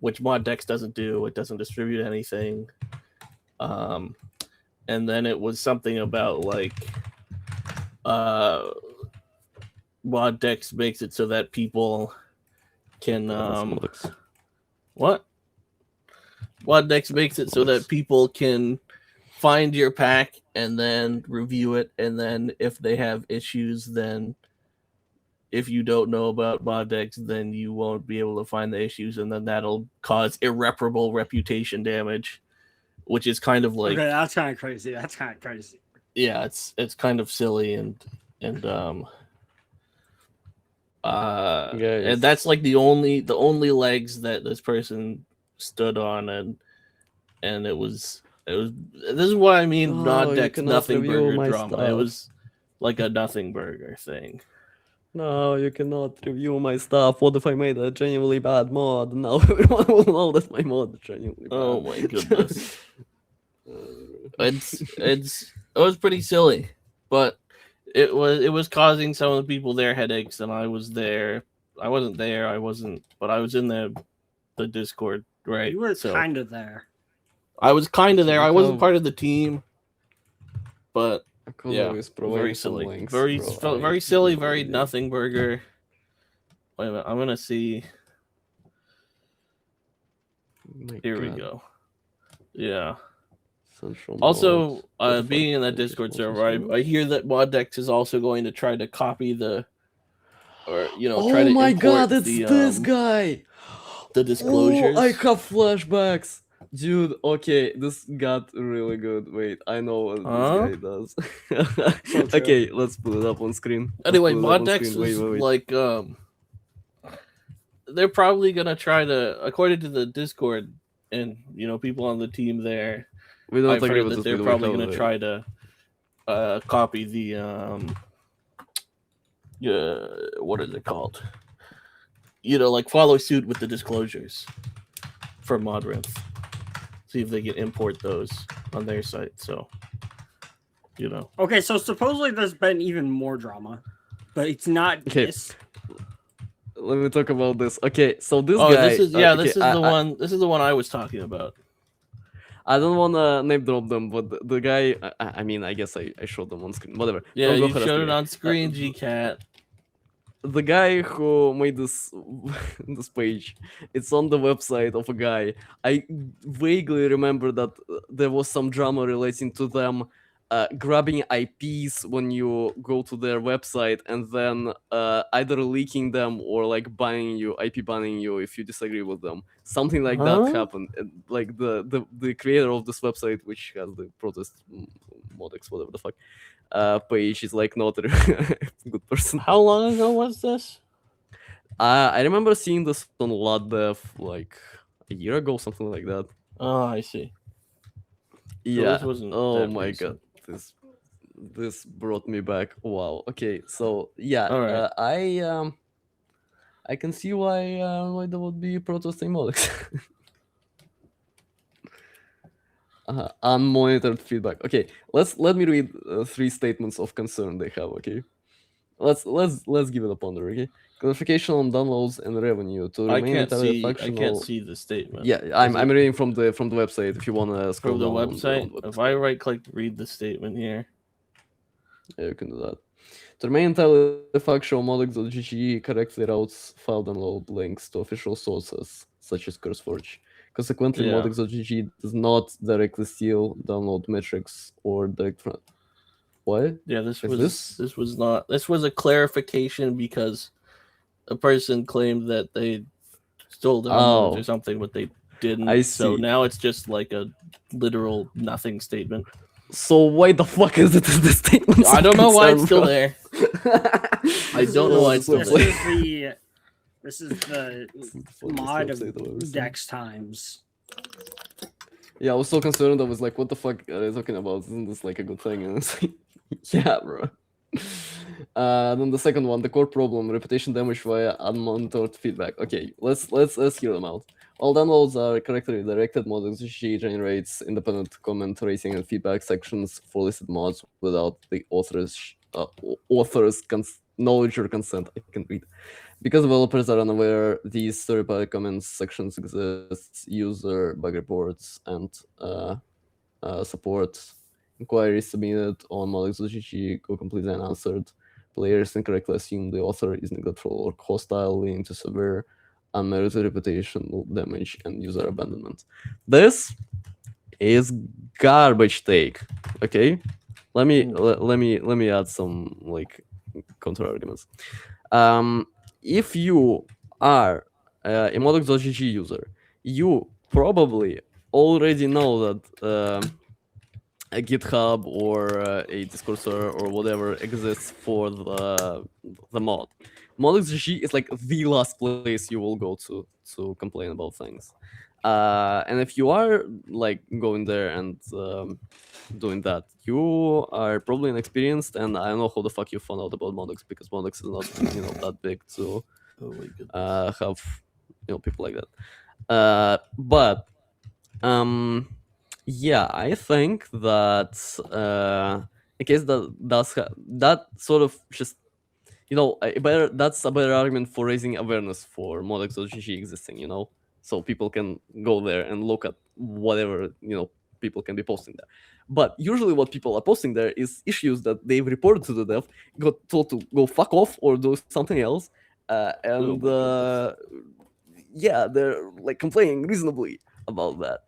which Moddex doesn't do. It doesn't distribute anything. And then it was something about like, Moddex makes it so that people can what? Moddex makes it so that people can find your pack and then review it, and then if they have issues, then if you don't know about Moddex, then you won't be able to find the issues, and then that'll cause irreparable reputation damage, which is kind of like, okay, that's kind of crazy. Yeah, it's kind of silly and that's like the only legs that this person stood on, and it was this is what I mean. Moddex Nothing Burger drama. Stuff. It was like a Nothing Burger thing. No, you cannot review my stuff. What if I made a genuinely bad mod? Now everyone will know that my mod is genuinely bad. Oh my goodness. It was pretty silly, but it was causing some of the people their headaches, and I was there. I wasn't there. But I was in the Discord, right? You were kind of there. I was kind of there. I wasn't part of the team, but yeah, very silly. Links, very silly. Very Nothing Burger. Wait a minute. I'm gonna see. Here we go. Yeah. Also, being in that Discord server, I hear that Moddex is also going to try to copy try to import Oh my god, it's this guy! The disclosures. Oh, I have flashbacks! Dude, okay, this got really good. Wait, I know what this guy does. Okay, let's put it up on screen. Anyway, Moddex is like, they're probably going to try to, according to the Discord and, people on the team there, we don't agree with that they're probably going to try to copy the what is it called? Like follow suit with the disclosures for Modrinth. See if they can import those on their site. So, Okay, so supposedly there's been even more drama, but it's not this. Let me talk about this. Okay, so this guy. This is the one. This is the one I was talking about. I don't want to name drop them, but the guy, I mean, I guess I showed them on screen. Whatever. Yeah, you showed it on screen, gcat. The guy who made this page, it's on the website of a guy. I vaguely remember that there was some drama relating to them grabbing IPs when you go to their website, and then either leaking them or like IP banning you if you disagree with them. Something like that happened. Like the creator of this website, which has the protest Moddex, whatever the fuck, page, is like not a good person. How long ago was this? I remember seeing this on moddev like a year ago, something like that. Oh, I see. Yeah. Oh my god. This brought me back. Wow. Okay. So yeah, right. I I can see why there would be protesting Moddex. Unmonitored feedback. Okay, let me read 3 statements of concern they have. Okay, let's give it a ponder. Okay, clarification on downloads and revenue to I remain can't entirely see. I functional. can't see the statement. Yeah, I'm reading from the website. If you wanna scroll From the down website. on the If I right click, read the statement here. yeah, you can do that. To remain entirely functional, moddex.gg correctly routes file download links to official sources such as CurseForge. Consequently, Yeah. moddex.gg does not directly steal download metrics or direct from. What? Yeah, this Is was this? this was a clarification because a person claimed that they stole downloads or something, but they didn't. I So see. now it's just like a literal nothing statement. So why the fuck is it in the statement? I don't know why it's still there. I don't know why it's still there. This is the Fucking mod of website I've ever seen. Dex times. Yeah, I was so concerned. I was like, what the fuck are they talking about? Isn't this like a good thing? And it's like, yeah, bro. Then the second one, the core problem, reputation damage via unmonitored feedback. Okay, let's hear them out. All downloads are correctly directed. Moddex.gg generates independent comment, rating, and feedback sections for listed mods without the author's knowledge or consent. I can read. Because developers are unaware, these third-party comments sections exist. User bug reports and support inquiries submitted on moddex.gg go completely unanswered. Players incorrectly assume the author is neglectful or hostile, leading to severe unmerited reputational damage and user abandonment. This is garbage take. Okay, let me add some like counter arguments. If you are a moddex.gg user, you probably already know that a GitHub or a Discord server or whatever exists for the mod. Moddex.gg is like the last place you will go to complain about things. And if you are like going there and doing that, you are probably inexperienced, and I don't know how the fuck you found out about Moddex, because Moddex is not that big to have people like that. But yeah, I think that in case that sort of just that's a better argument for raising awareness for moddex.gg existing, so people can go there and look at whatever people can be posting there. But usually what people are posting there is issues that they've reported to the dev, got told to go fuck off or do something else, and yeah, they're like complaining reasonably about that.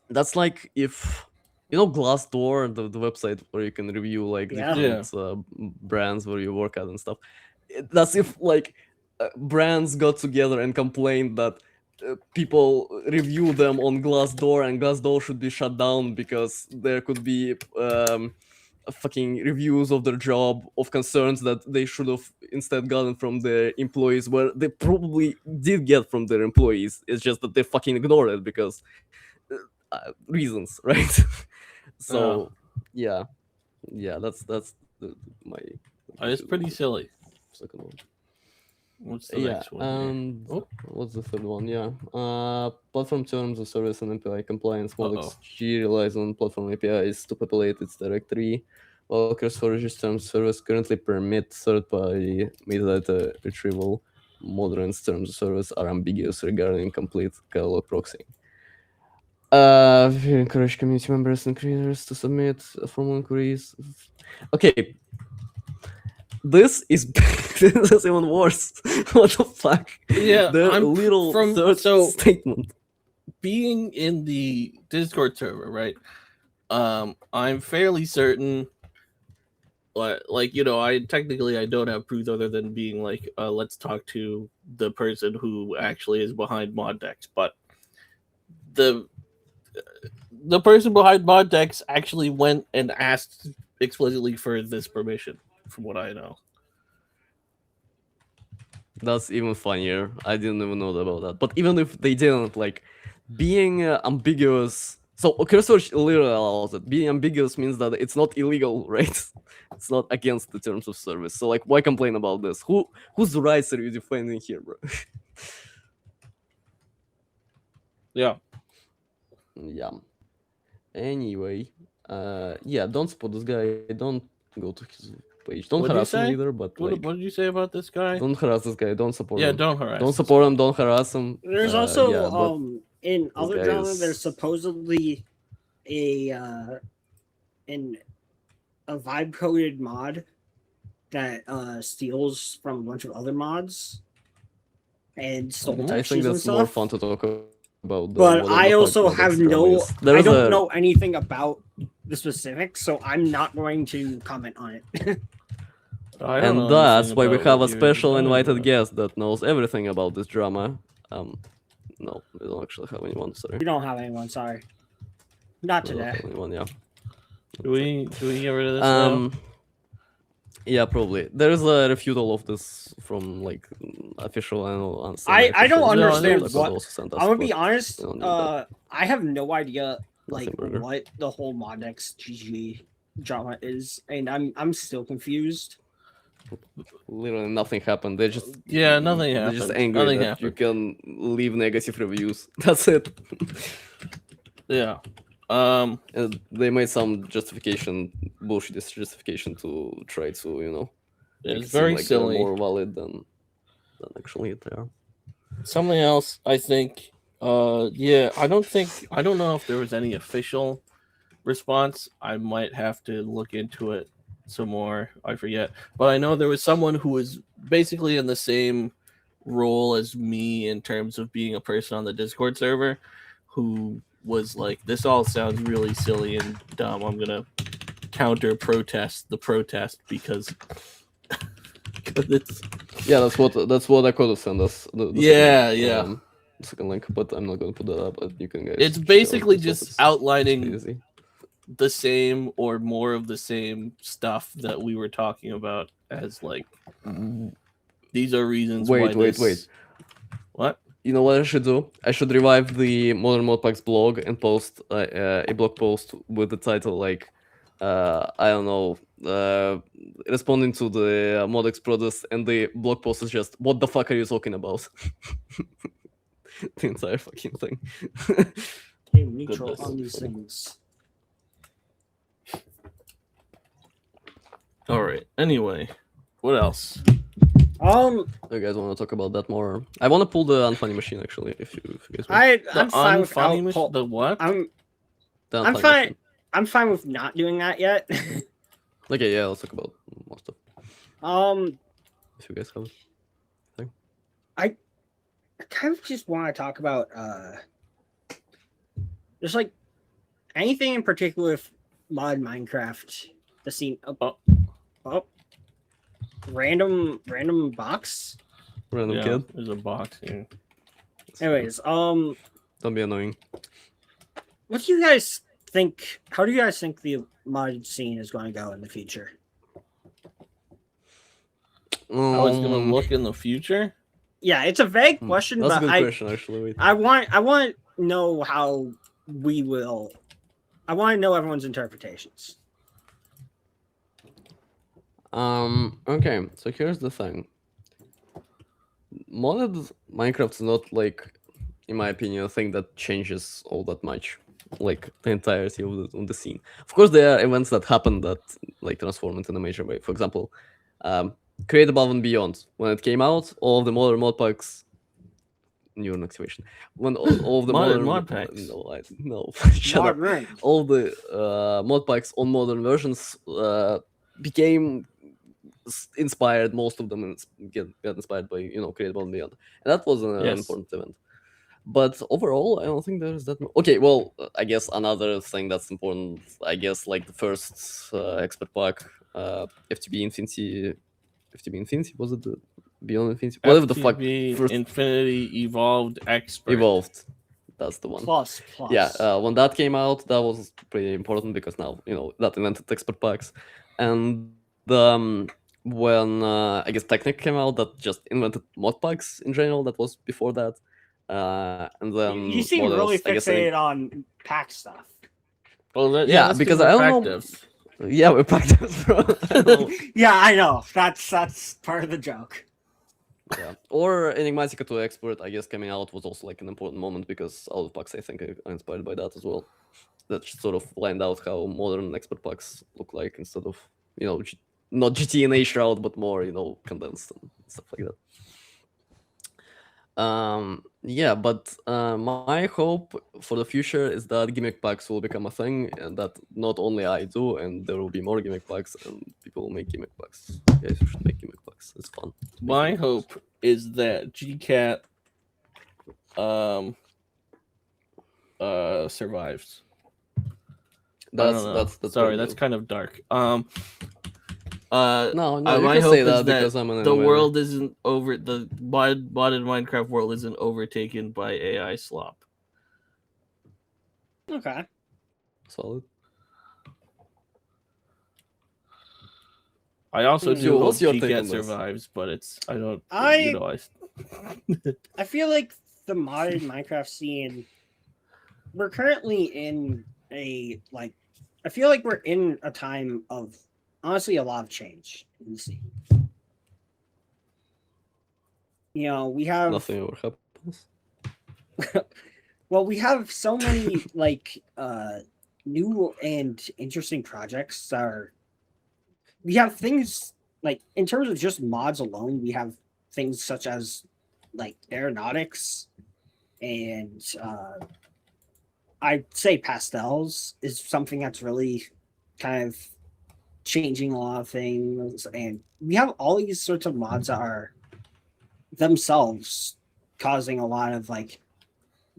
That's like if Glassdoor, the website where you can review like different brands where you work at and stuff. That's if like brands got together and complained that people review them on Glassdoor, and Glassdoor should be shut down because there could be fucking reviews of their job of concerns that they should have instead gotten from their employees, where they probably did get from their employees. It's just that they fucking ignored it because reasons, right? So yeah, that's my. It's pretty silly. Second one. What's the next one? And what's the third one? Yeah, platform terms of service and API compliance. Moddex.gg relies on platform APIs to populate its directory, while CurseForge's terms of service currently permit third-party metadata retrieval. Modrinth's terms of service are ambiguous regarding complete catalog proxying. We encourage community members and creators to submit formal inquiries. Okay, this is even worse. What the fuck? Yeah, the little third statement. Being in the Discord server, right? I'm fairly certain. Like I don't have proof other than being like, let's talk to the person who actually is behind Moddex, but the person behind Moddex actually went and asked explicitly for this permission, from what I know. That's even funnier. I didn't even know about that. But even if they didn't, like, being ambiguous. So CurseForge literally allows it. Being ambiguous means that it's not illegal, right? it's not against the terms of service. So like, why complain about this? Whose rights are you defending here, bro? Yeah. Yeah. Anyway, yeah, don't support this guy. Don't go to his page. Don't What'd you harass him say? either. But like, What did you say about this guy? don't harass this guy. Don't support Yeah, him. don't harass. Don't this support guy. him. Don't harass him. There's also yeah, but in this other guy drama, is- there's supposedly a vibe coded mod that steals from a bunch of other mods and stole Mhm. I textures think and that's more stuff. fun to talk about. But I also have no. I don't know anything about the specifics, so I'm not going to comment on it. I don't know And that's anything why we about have a what you're special talking invited about. guest that knows everything about this drama. No, we don't actually have anyone. Sorry. We don't have anyone. Sorry, not We don't today. have anyone, yeah. Do we get rid of this now? Yeah, probably. There's a refutal of this from like official and I don't No, understand there's- what. I'm gonna be honest. we don't need that. I have no idea like Nothing burger. what the whole Moddex GG drama is, and I'm still confused. Literally nothing happened. They just Nothing They're just happened. angry Nothing that you happened. can leave negative reviews. That's it. Yeah. And they made some bullshit justification to try to, make It's it seem very like they're silly. more valid than actually they are. Something else, I think. I don't know if there was any official response. I might have to look into it some more. I forget, but I know there was someone who was basically in the same role as me in terms of being a person on the Discord server, who was like, "This all sounds really silly and dumb. I'm gonna counter protest the protest because." It's Yeah, that's what I could have sent us. Yeah. Second link, but I'm not gonna put that up. But you can guys. it's share basically it, just it's outlining easy. the same or more of the same stuff that we were talking about as like these are reasons Wait. What? You know what I should do? I should revive the Modern Modpacks blog and post a blog post with the title like, I don't know, responding to the Moddex protest, and the blog post is just, what the fuck are you talking about? The entire fucking thing. Hey, neutral Goodness. on these things. All right. Anyway, what else? You guys want to talk about that more? I want to pull the Unfunny Machine actually. If you guys want. I'm fine with Unfunny Machine. The what? I'm The I'm Unfunny fine. Machine. I'm fine with not doing that yet. Okay, yeah, let's talk about more stuff. If you guys have it. I kind of just want to talk about just like anything in particular with mod Minecraft, the scene. Random box. Random Yeah, kid. there's a box here. Anyways, Don't be annoying. what do you guys think? How do you guys think the mod scene is going to go in the future? How it's gonna look in the future? Yeah, it's a vague question, That's a but good question actually. Wait. I want to know how we will. I want to know everyone's interpretations. Okay, so here's the thing. Modded Minecraft is not like, in my opinion, a thing that changes all that much, like the entirety of the scene. Of course, there are events that happen that like transform it in a major way. For example, Create Above and Beyond. When it came out, all of the modern mod packs. New activation. When all of the Modern modern mod packs. No, shut up. Modern. All the mod packs on modern versions became inspired. Most of them get inspired by Create Above and Beyond, and that was an Yes. important event. But overall, I don't think there's that. Okay, well, I guess another thing that's important, I guess, like the first expert pack, FTB Infinity, was it the Beyond Infinity? Whatever the fuck, FTB first Infinity Evolved Expert. Evolved. That's the one. Plus. Yeah, when that came out, that was pretty important because now that invented expert packs, and when I guess Technic came out, that just invented mod packs in general. That was before that, and then You seem what really else? I guess fixated on pack stuff. Well, Yeah, that's because we're I don't know- packdev. Yeah, we packdev, bro. I know. Yeah, I know. That's part of the joke. Yeah. Or Enigmatica 2 Expert, I guess, coming out was also like an important moment because all the packs, I think, are inspired by that as well. That sort of lined out how modern expert packs look like instead of, not GTNA shroud, but more, condensed and stuff like that. Yeah, but my hope for the future is that gimmick packs will become a thing, and that not only I do, and there will be more gimmick packs, and people will make gimmick packs. Guys, you should make gimmick packs. It's fun. My hope is that gcat survives. That's sorry, that's kind of dark. No, you my can hope say is that that because I'm an the innovator. world isn't over. The modded Minecraft world isn't overtaken by AI slop. Okay. Solid. I also do hope What's your take gcat on this? survives, but I feel like the modern Minecraft scene, we're currently in I feel like we're in a time of honestly a lot of change in the scene. We have Nothing ever happens. well, we have so many new and interesting projects that are. We have things like in terms of just mods alone, we have things such as aeronautics and I'd say pastels is something that's really kind of changing a lot of things, and we have all these sorts of mods that are themselves causing a lot of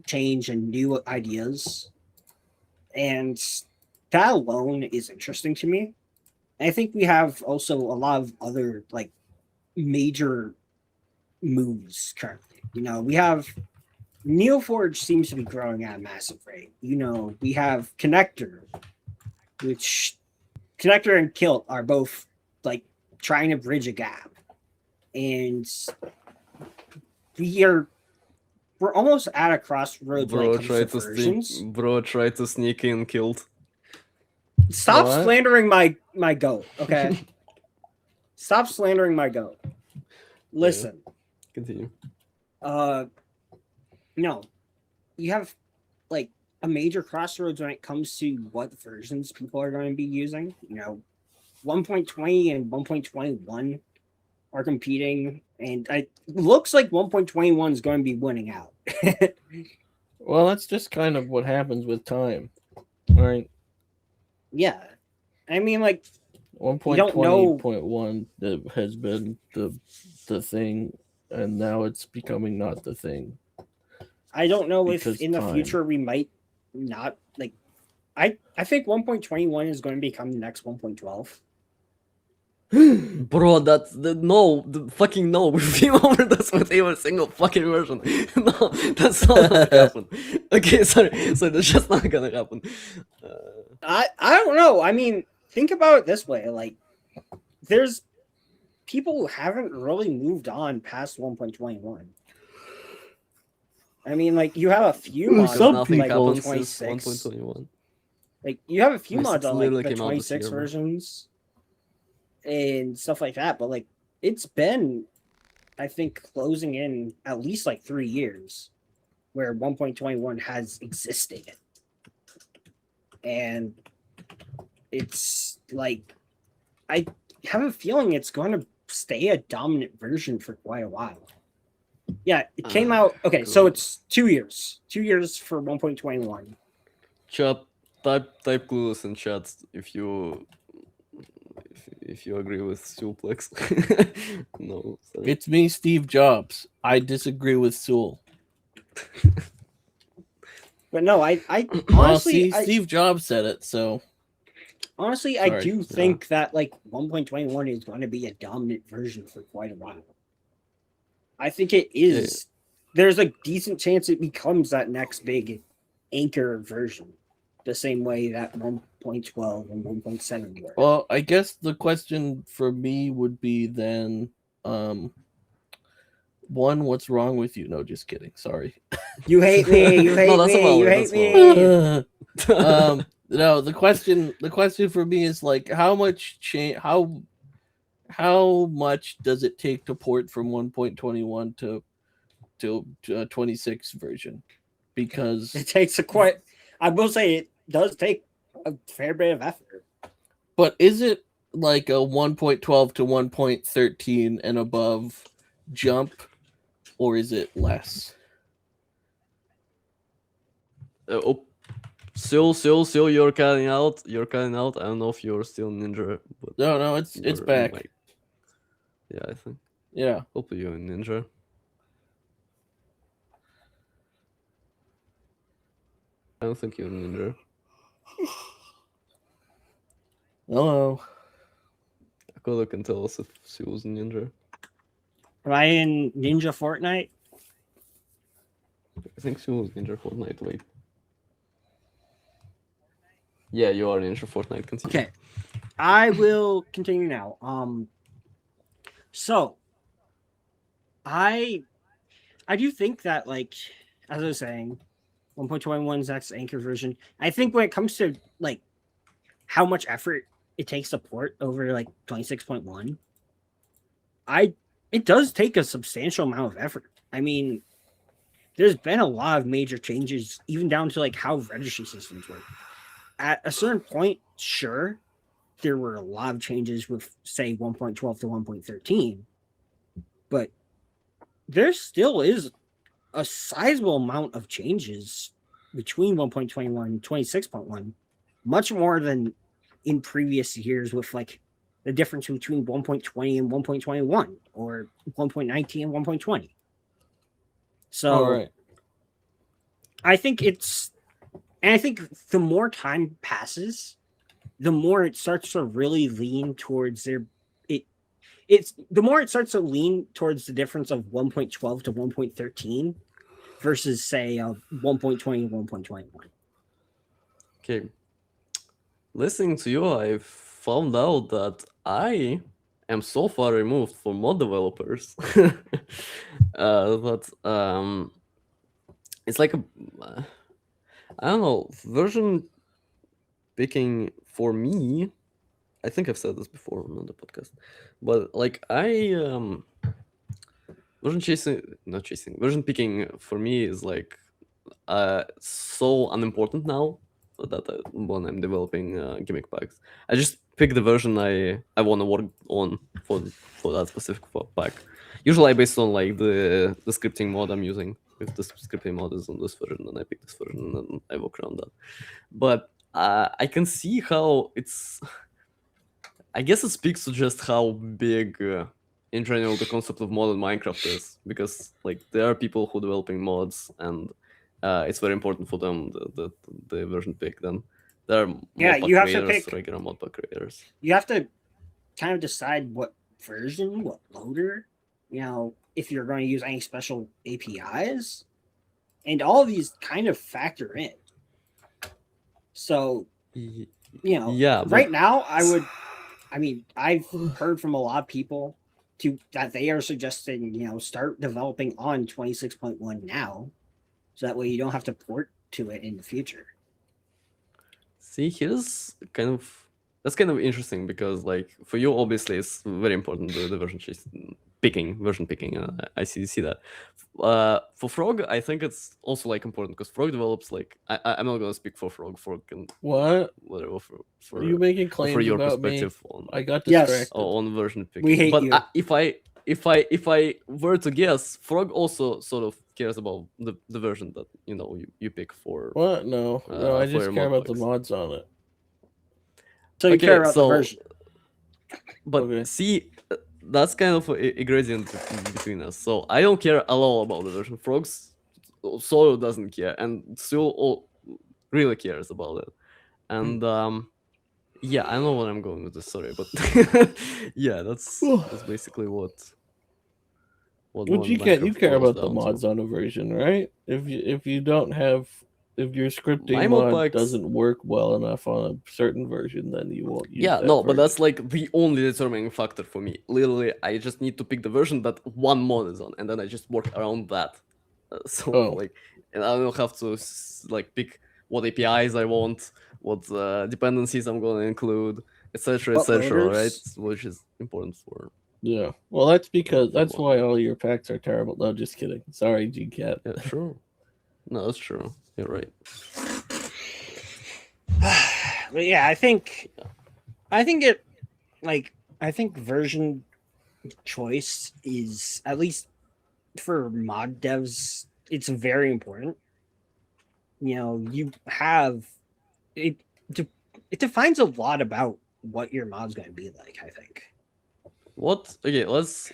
change and new ideas, and that alone is interesting to me. I think we have also a lot of other major moves currently. We have Neoforge seems to be growing at a massive rate. We have Connector, which Connector and Kilt are both trying to bridge a gap, and we're almost at a crossroads when it comes to versions. Bro tried to sneak in, killed. Stop slandering my goat, okay? Stop slandering my goat. Listen. Continue. No. You have a major crossroads when it comes to what versions people are going to be using. 1.20 and 1.21 are competing, and it looks like 1.21 is going to be winning out. Well, that's just kind of what happens with time, right? Yeah, I mean, 1.20.1 has been the thing, and now it's becoming not the thing. I don't know if in the future we might not I think 1.21 is going to become the next 1.12. Bro, fucking no. We've been over this with every single fucking version. No, that's not gonna happen. Okay, sorry, that's just not gonna happen. I don't know. I mean, think about it this way: there's people who haven't really moved on past 1.21. I mean, you have a few mods Nothing like happens 26. 1.21. You have a few mods on literally the came out this 26 year, bro. versions and stuff like that, but it's been, I think, closing in at least 3 years where 1.21 has existed, and it's I have a feeling it's going to stay a dominant version for quite a while. Yeah, it came out. Okay, so it's 2 years. 2 years for 1.21. Chat, type clueless in chat if you agree with Siuolplex. No, sorry. It's me, Steve Jobs. I disagree with Siuol. But no, I Well, honestly, Steve Jobs said it, so honestly, I do think that 1.21 is going to be a dominant version for quite a while. I think it is. There's a decent chance it becomes that next big anchor version, the same way that 1.12 and 1.7 were. Well, I guess the question for me would be then, one, what's wrong with you? No, just kidding. Sorry. You hate me. You hate No, that's me. valid, You that's hate me. No, the question for me is like how much how much does it take to port from 1.21 to 26 version? Because It takes I will say it does take a fair bit of effort. But is it like a 1.12 to 1.13 and above jump, or is it less? Siuol, you're cutting out. You're cutting out. I don't know if you're still Ninja. But No, it's back. Yeah, I think. Yeah. Hopefully you're in Ninja. I don't think you're in Ninja. Hello. Akoda can tell us if she was in Ninja. Am I in Ninja Fortnite? I think she was Ninja Fortnite. Wait. Yeah, you are Ninja Fortnite. Continue. Okay. I will continue now. So I do think that, like, as I was saying, 1.21's next anchor version. I think when it comes to like how much effort it takes to port over like 26.1, it does take a substantial amount of effort. I mean, there's been a lot of major changes, even down to like how registry systems work. At a certain point, sure, there were a lot of changes with, say, 1.12 to 1.13, but there still is a sizable amount of changes between 1.21 and 26.1, much more than in previous years with like the difference between 1.20 and 1.21 or 1.19 and 1.20. So I think I think the more time passes, the more it starts to really lean towards the more it starts to lean towards the difference of 1.12 to 1.13 versus, say, 1.20 and 1.21. Okay. Listening to you, I found out that I am so far removed from mod developers that it's like I don't know, version picking for me. I think I've said this before on the podcast, but like version picking for me is like so unimportant now that when I'm developing gimmick packs, I just pick the version I want to work on for that specific pack. Usually I base it on like the scripting mod I'm using. If the scripting mod is on this version, then I pick this version and then I work around that. But I can see how it's. I guess it speaks to just how big, in general, the concept of mod in Minecraft is, because like there are people who are developing mods, and it's very important for them the version pick. Then there are you have creators, to pick regular modpack creators. You have to kind of decide what version, what loader, if you're going to use any special APIs, and all of these kind of factor in. So, right now, I've heard from a lot of people that they are suggesting, start developing on 26.1 now, so that way you don't have to port to it in the future. See, that's kind of interesting, because like for you, obviously, it's very important the version picking. I see that. For Frog, I think it's also like important, because Frog develops like I'm not gonna speak for Frog. Frog can whatever for are you making claims for your about perspective me? on I got distracted. On version picking. We hate but you. If I were to guess, Frog also sort of cares about the version that you pick for. What? No, I just care about the mods on it. So you care about the version. But see, that's kind of a gradient between us. So I don't care a lot about the version. Frogs solo doesn't care, and Siuol really cares about it. And yeah, I know where I'm going with this. Sorry, but yeah, that's basically what. You care about the mods on a version, right? If you don't have. If your scripting mod doesn't work well enough on a certain version, then you won't use that version. But that's like the only determining factor for me. Literally, I just need to pick the version that one mod is on, and then I just work around that. And I don't have to like pick what APIs I want, what dependencies I'm going to include, etc., What etc., right? loaders? Which is important for. Yeah. Well, that's why all your packs are terrible. No, just kidding. Sorry, gcat. Yeah, sure. No, that's true. You're right. But yeah, I think version choice is, at least for mod devs, it's very important. You know, you have it. It defines a lot about what your mod's going to be like, I think. What? Okay, let's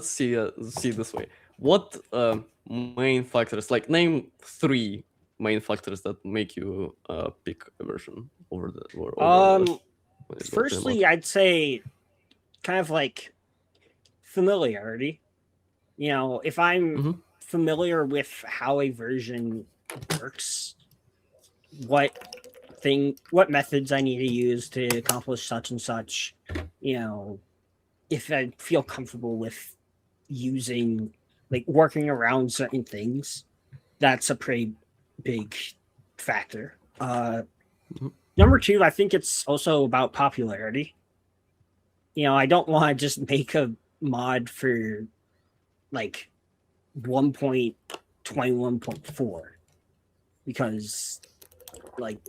see this way. What main factors? Like, name 3 main factors that make you pick a version over the over Firstly, I'd say kind of like familiarity. You know, if I'm familiar with how a version works, what methods I need to use to accomplish such and such, you know, if I feel comfortable with using, like, working around certain things, that's a pretty big factor. Number 2, I think it's also about popularity. You know, I don't want to just make a mod for like 1.21.4 because, like,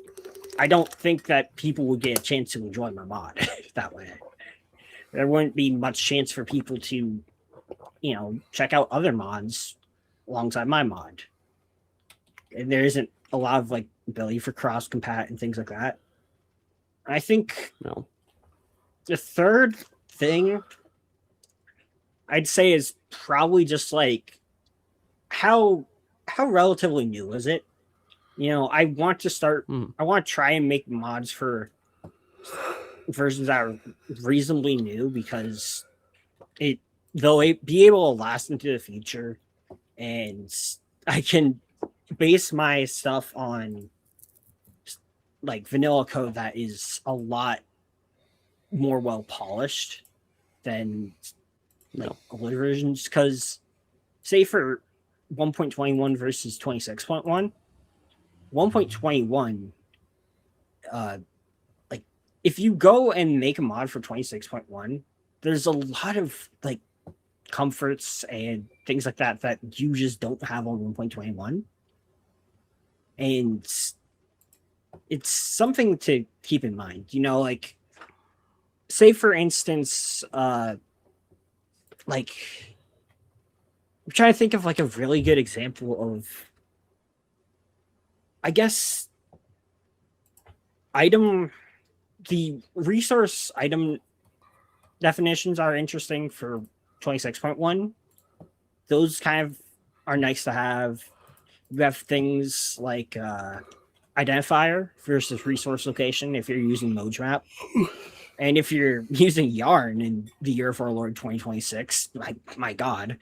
I don't think that people would get a chance to enjoy my mod that way. There wouldn't be much chance for people to, you know, check out other mods alongside my mod. And there isn't a lot of, like, ability for cross compat and things like that. I think the third thing I'd say is probably just like how relatively new is it? You know, I want to try and make mods for versions that are reasonably new because they'll be able to last into the future, and I can base my stuff on like vanilla code that is a lot more well polished than like older versions. Because say for 1.21 versus 26.1, 1.21, like if you go and make a mod for 26.1, there's a lot of like comforts and things like that that you just don't have on 1.21, and it's something to keep in mind. You know, like say for instance, like I'm trying to think of like a really good example of, I guess, the resource item definitions are interesting for 26.1. Those kind of are nice to have. You have things like identifier versus resource location if you're using Mojmap. And if you're using Yarn in the Year of Our Lord 2026, my God,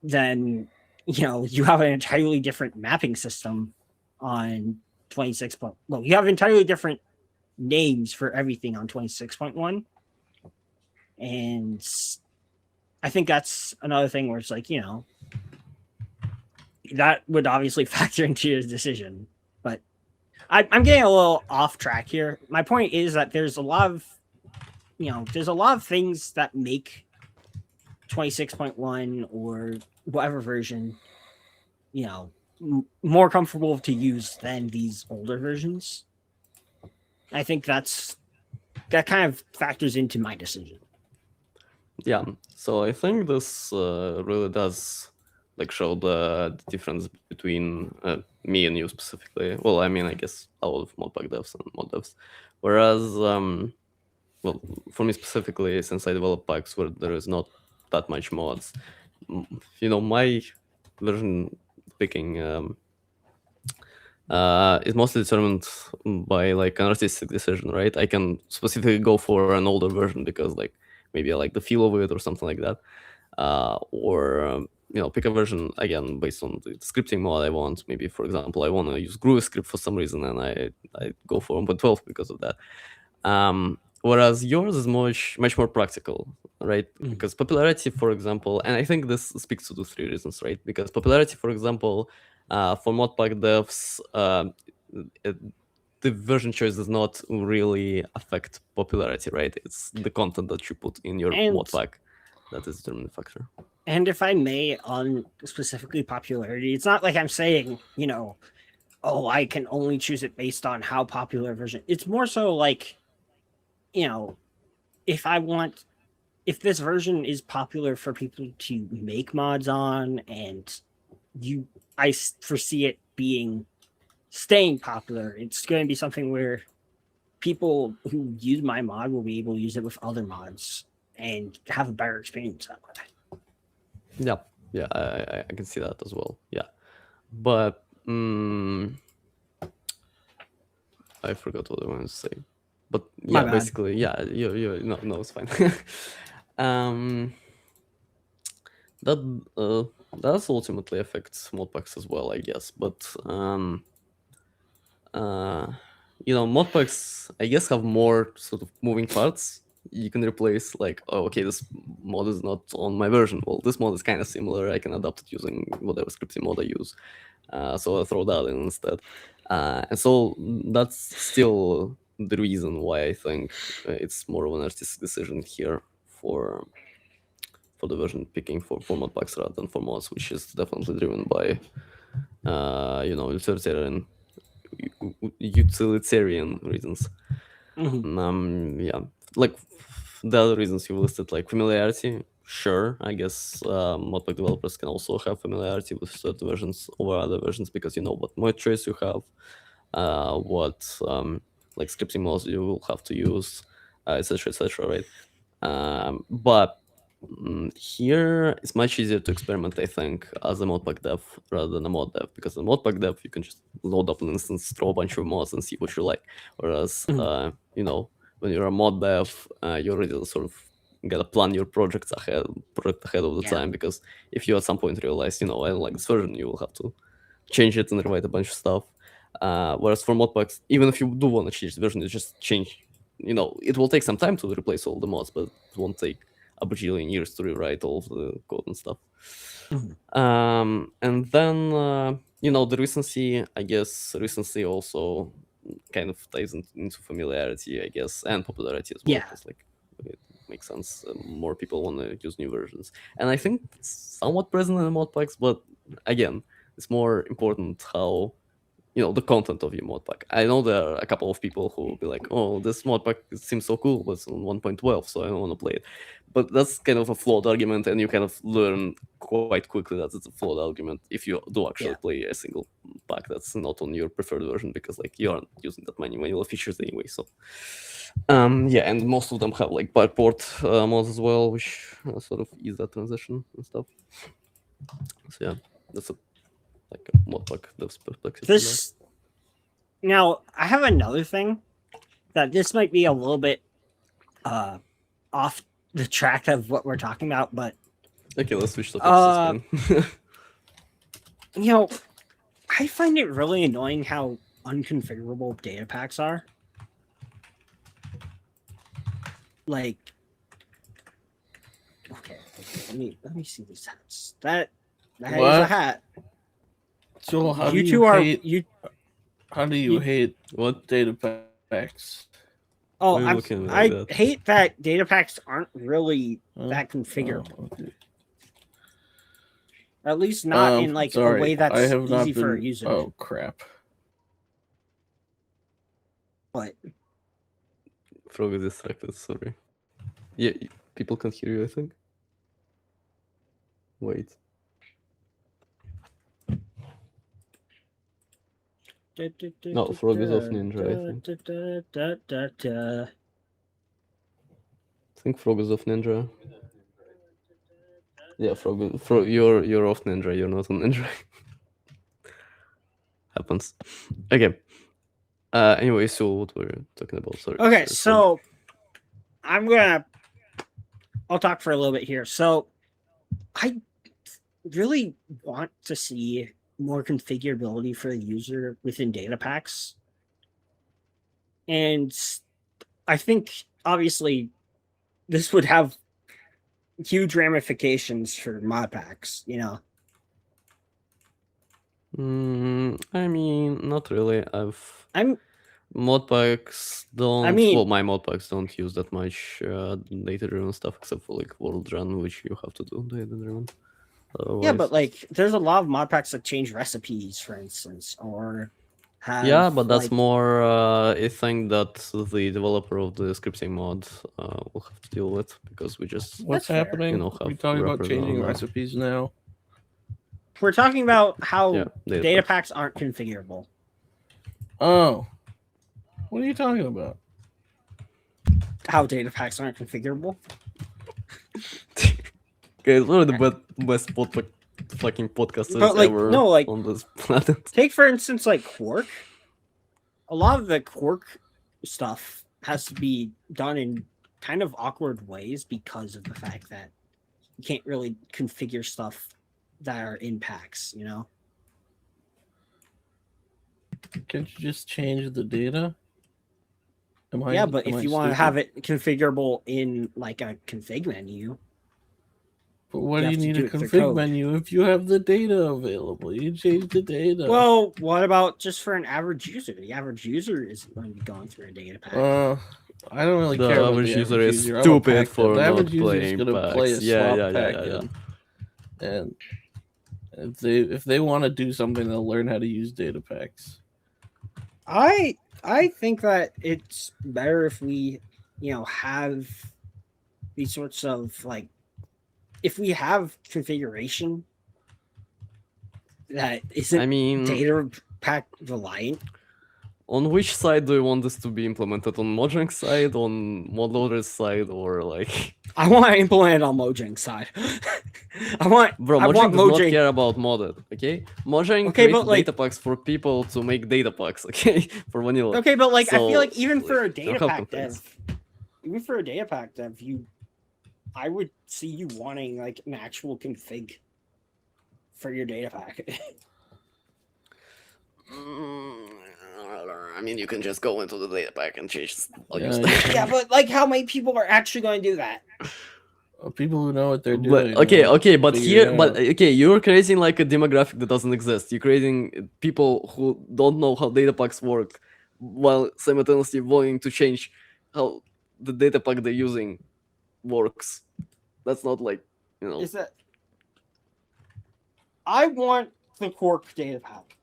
then, you know, you have an entirely different mapping system on 26. Well, you have entirely different names for everything on 26.1. And I think that's another thing where it's like, you know, that would obviously factor into your decision. But I'm getting a little off track here. My point is that there's a lot of things that make 26.1 or whatever version, you know, more comfortable to use than these older versions. I think that kind of factors into my decision. Yeah, so I think this really does like show the difference between me and you specifically. Well, I mean, I guess a lot of modpack devs and mod devs. Whereas, well, for me specifically, since I develop packs where there is not that much mods, you know, my version picking is mostly determined by like an artistic decision, right? I can specifically go for an older version because like maybe I like the feel of it or something like that, or you know, pick a version again based on the scripting mod I want. Maybe, for example, I want to use GrooveScript for some reason, and I go for 1.12 because of that. Whereas yours is much more practical, right? Because popularity, for example, and I think this speaks to the 3 reasons, right? Because popularity, for example, for modpack devs, the version choice does not really affect popularity, right? It's the content that you put in your mod pack that is the determining factor. And if I may, on specifically popularity, it's not like I'm saying, you know, oh, I can only choose it based on how popular version. It's more so like, you know, if this version is popular for people to make mods on, and I foresee it staying popular, it's going to be something where people who use my mod will be able to use it with other mods and have a better experience that way. Yeah, I can see that as well. Yeah, but I forgot what I wanted to say. But yeah, basically, yeah, you no, it's fine. That ultimately affects modpacks as well, I guess. But modpacks, I guess, have more sort of moving parts. You can replace like, oh, okay, this mod is not on my version. Well, this mod is kind of similar. I can adapt it using whatever scripting mod I use. So I'll throw that in instead. And so that's still the reason why I think it's more of an artistic decision here for the version picking for modpacks rather than for mods, which is definitely driven by utilitarian reasons. Yeah, like the other reasons you listed, like familiarity. Sure, I guess modpack developers can also have familiarity with certain versions over other versions because you know what mod trace you have, what like scripting mods you will have to use, etc., right? But here it's much easier to experiment, I think, as a modpack dev rather than a mod dev, because in modpack dev you can just load up an instance, throw a bunch of mods, and see what you like. Whereas when you're a mod dev, you already sort of gotta plan your project ahead of the time, because if you at some point realize, I don't like this version, you will have to change it and rewrite a bunch of stuff. Whereas for modpacks, even if you do want to change the version, you just change. It will take some time to replace all the mods, but it won't take a bajillion years to rewrite all of the code and stuff. And then the recency, I guess recency also kind of ties into familiarity, I guess, and popularity as well. Yeah. Because, like, it makes sense. More people want to use new versions, and I think it's somewhat present in the modpacks, but again, it's more important how the content of your modpack. I know there are a couple of people who will be like, oh, this modpack seems so cool, but it's on 1.12, so I don't want to play it. But that's kind of a flawed argument, and you kind of learn quite quickly that it's a flawed argument if you do actually play a single pack that's not on your preferred version, because like you aren't using that many manual features anyway. So and most of them have like port mods as well, which sort of ease that transition and stuff. So yeah, that's a modpack dev's perspective. Now, I have another thing that this might be a little bit off the track of what we're talking about, but okay, let's switch topics. I find it really annoying how unconfigurable data packs are. Like, okay, let me see these hats. That is a hat. So how you do two you are hate, you? How do you hate what Datapacks? Oh, I hate that Datapacks aren't really that configurable. Oh, okay. At least not in like a way that's easy for a user. Oh crap! What? Frog is distracted. Sorry. Yeah, people can hear you, I think. Wait. No, Frog is off Ninja, I think. I think Frog is off Ninja. Yeah, Frog, you're off Ninja, you're not on Ninja. Happens. Okay. Anyway, so what were you talking about? Sorry. Okay, so I'll talk for a little bit here. So I really want to see more configurability for the user within Datapacks. And I think obviously this would have huge ramifications for modpacks, I mean, not really. Modpacks don't. I mean- well, my modpacks don't use that much data-driven stuff, except for like world run, which you have to do data-driven. Yeah, Otherwise- but like, there's a lot of mod packs that change recipes, for instance, or have. yeah, but that's like, more a thing that the developer of the scripting mod will have to deal with, because we just What's fair. happening? You know, we have talking about wrappers changing on, recipes now. We're talking about how Yeah, data data packs. packs aren't configurable. Oh, what are you talking about? How data packs aren't configurable. Okay, it's one of the best fucking podcasters But, like, ever no, like- on this planet. Take for instance, like Quark. A lot of the Quark stuff has to be done in kind of awkward ways because of the fact that you can't really configure stuff that are in packs. You know. Can't you just change the data? Yeah, but am if I you want to stupid? have it configurable in like a config menu, But why you do you have to need do a it through config code. menu if you have the data available? You change the data. well, what about just for an average user? The average user isn't going to be going through a data pack. I don't really The care about average the user average is user. I'm a stupid pack for dev. The not average user is playing gonna play a packs. Yeah, slop yeah, yeah, pack, yeah. and if they want to do something, they'll learn how to use data packs. I think that it's better if we, have these sorts of like, if we have configuration that isn't I mean, data pack reliant. on which side do you want this to be implemented? On Mojang's side, on modloader's side, or like? I want to implement it on Mojang's side. I want Mojang does not Mojang. care about modded, okay? Mojang Okay, created but, like- data packs for people to make data packs, okay? For vanilla. Okay, but like I So, feel like even for a like, data how pack complex? dev, even for a data pack dev, I would see you wanting like an actual config for your data pack. I mean, you can just go into the data pack and change all your Yeah, stuff. Yeah, but like how many people are actually going to do that? People who know what they're But doing. okay, but figure here, it but out. okay, you're creating like a demographic that doesn't exist. You're creating people who don't know how data packs work, while simultaneously wanting to change how the data pack they're using works. That's not like, Is that I want the Quark data pack.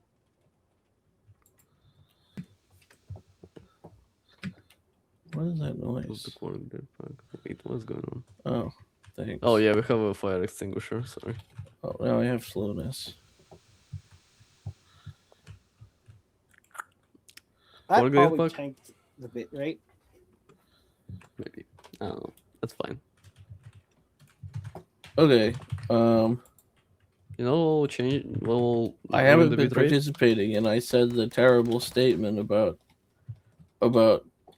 What is that what's noise? the Quark data pack? Wait, what's going on? Oh, thanks. Oh yeah, we have a fire extinguisher. Sorry. Oh, now I have slowness. That Quark data probably pack? tanked the bit rate. Maybe. I don't know. That's fine. Okay. Change. Well, I ruin haven't the been bitrate. participating, and I said the terrible statement about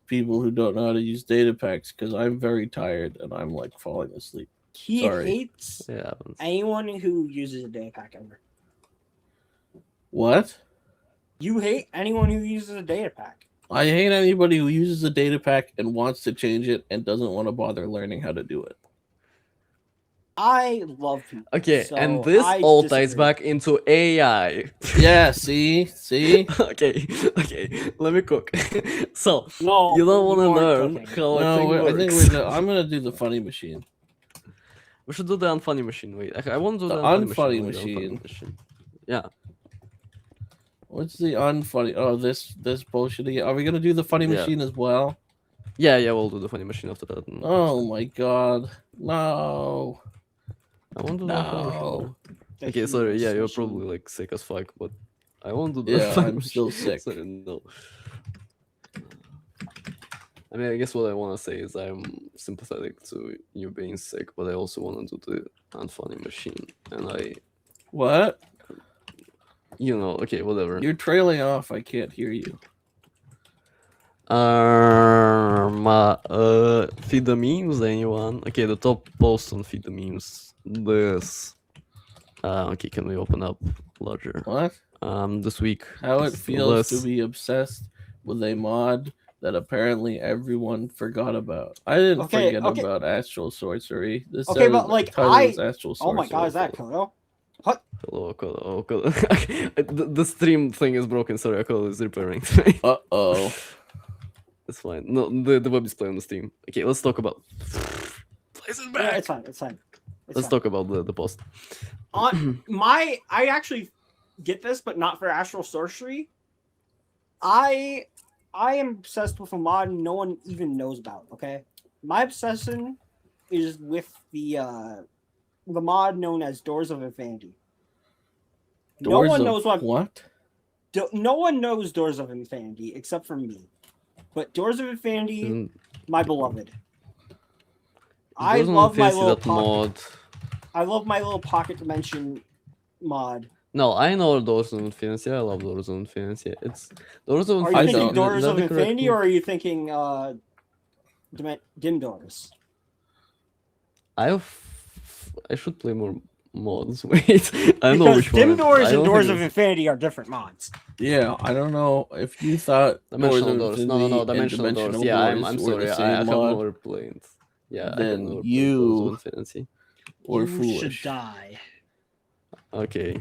people who don't know how to use data packs because I'm very tired and I'm like falling asleep. He Sorry. hates It happens. anyone who uses a data pack ever. What? You hate anyone who uses a data pack. I hate anybody who uses a data pack and wants to change it and doesn't want to bother learning how to do it. I love people. Okay, so and this I all ties disagree. back into AI. Yeah, see? okay, let me cook. So, No, you don't want to aren't learn cooking. how a No, thing I think works. I'm gonna do the funny machine. We should do the unfunny machine. Wait, I want to do The the unfunny unfunny machine. machine. Yeah. What's the unfunny? Oh, this bullshit again. Are we gonna do the funny Yeah. machine as well? Yeah, we'll do the funny machine after that. Oh my god, no, I want to do the unfunny machine. no. The Okay, sorry. Yeah, humorous you're machine. probably like sick as fuck, but I won't do the Yeah, unfunny I'm still machine. sick. Sorry, no. I mean, I guess what I want to say is I'm sympathetic to you being sick, but I also want to do the unfunny machine, and What? Okay, whatever. You're trailing off. I can't hear you. Feed the memes, anyone? Okay, the top post on feed the memes. This. Okay, can we open up larger? What? This week. How it this- feels to this- be obsessed with a mod that apparently everyone forgot about. I didn't Okay, forget okay. about astral sorcery. This Okay, said but, the like, title is astral sorcery. Oh my god, is that Kodo? Hello. the stream thing is broken. Sorry, Akolo is repairing. Uh oh. It's fine. No, the web display on the Steam. Okay, let's talk about. Yeah, it's fine. Let's talk about the post. I actually get this, but not for Astral Sorcery. I am obsessed with a mod no one even knows about. Okay, my obsession is with the mod known as Doors of Infinity. No one knows what? No one knows Doors of Infinity except for me. But Doors of Infinity, my beloved. I love my little mod. I love my little pocket dimension mod. No, I know Doors of Infinity. I love Doors of Infinity. It's Doors of Infinity. Are you thinking Doors of Infinity, or are you thinking Dim Doors? I should play more mods. Wait, I know which Dim one. Doors and Doors of Infinity are different mods. Yeah, I don't know if you thought Dimensional Doors. No, Dimensional Doors. Yeah, I'm sorry. I have never played. Yeah, then you or foolish. Should die. Okay.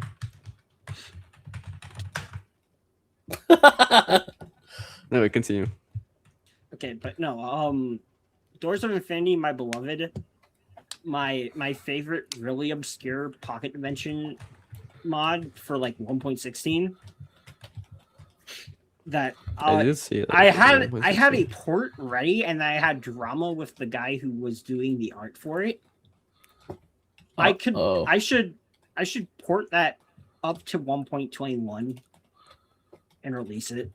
Anyway, continue. Okay, but no, Doors of Infinity, my beloved, my favorite really obscure pocket dimension mod for like 1.16. That I did see that. I had a port ready, and I had drama with the guy who was doing the art for it. I should port that up to 1.21 and release it.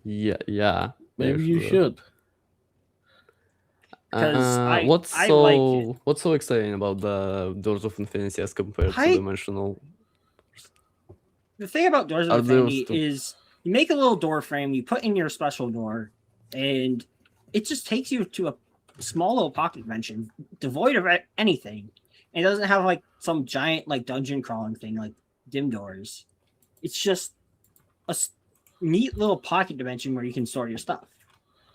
Yeah. Maybe you should. What's so exciting about the Doors of Infinity as compared to Dimensional? The thing about Doors of Infinity is you make a little door frame, you put in your special door, and it just takes you to a small little pocket dimension devoid of anything. It doesn't have like some giant like dungeon crawling thing like Dim Doors. It's just a neat little pocket dimension where you can store your stuff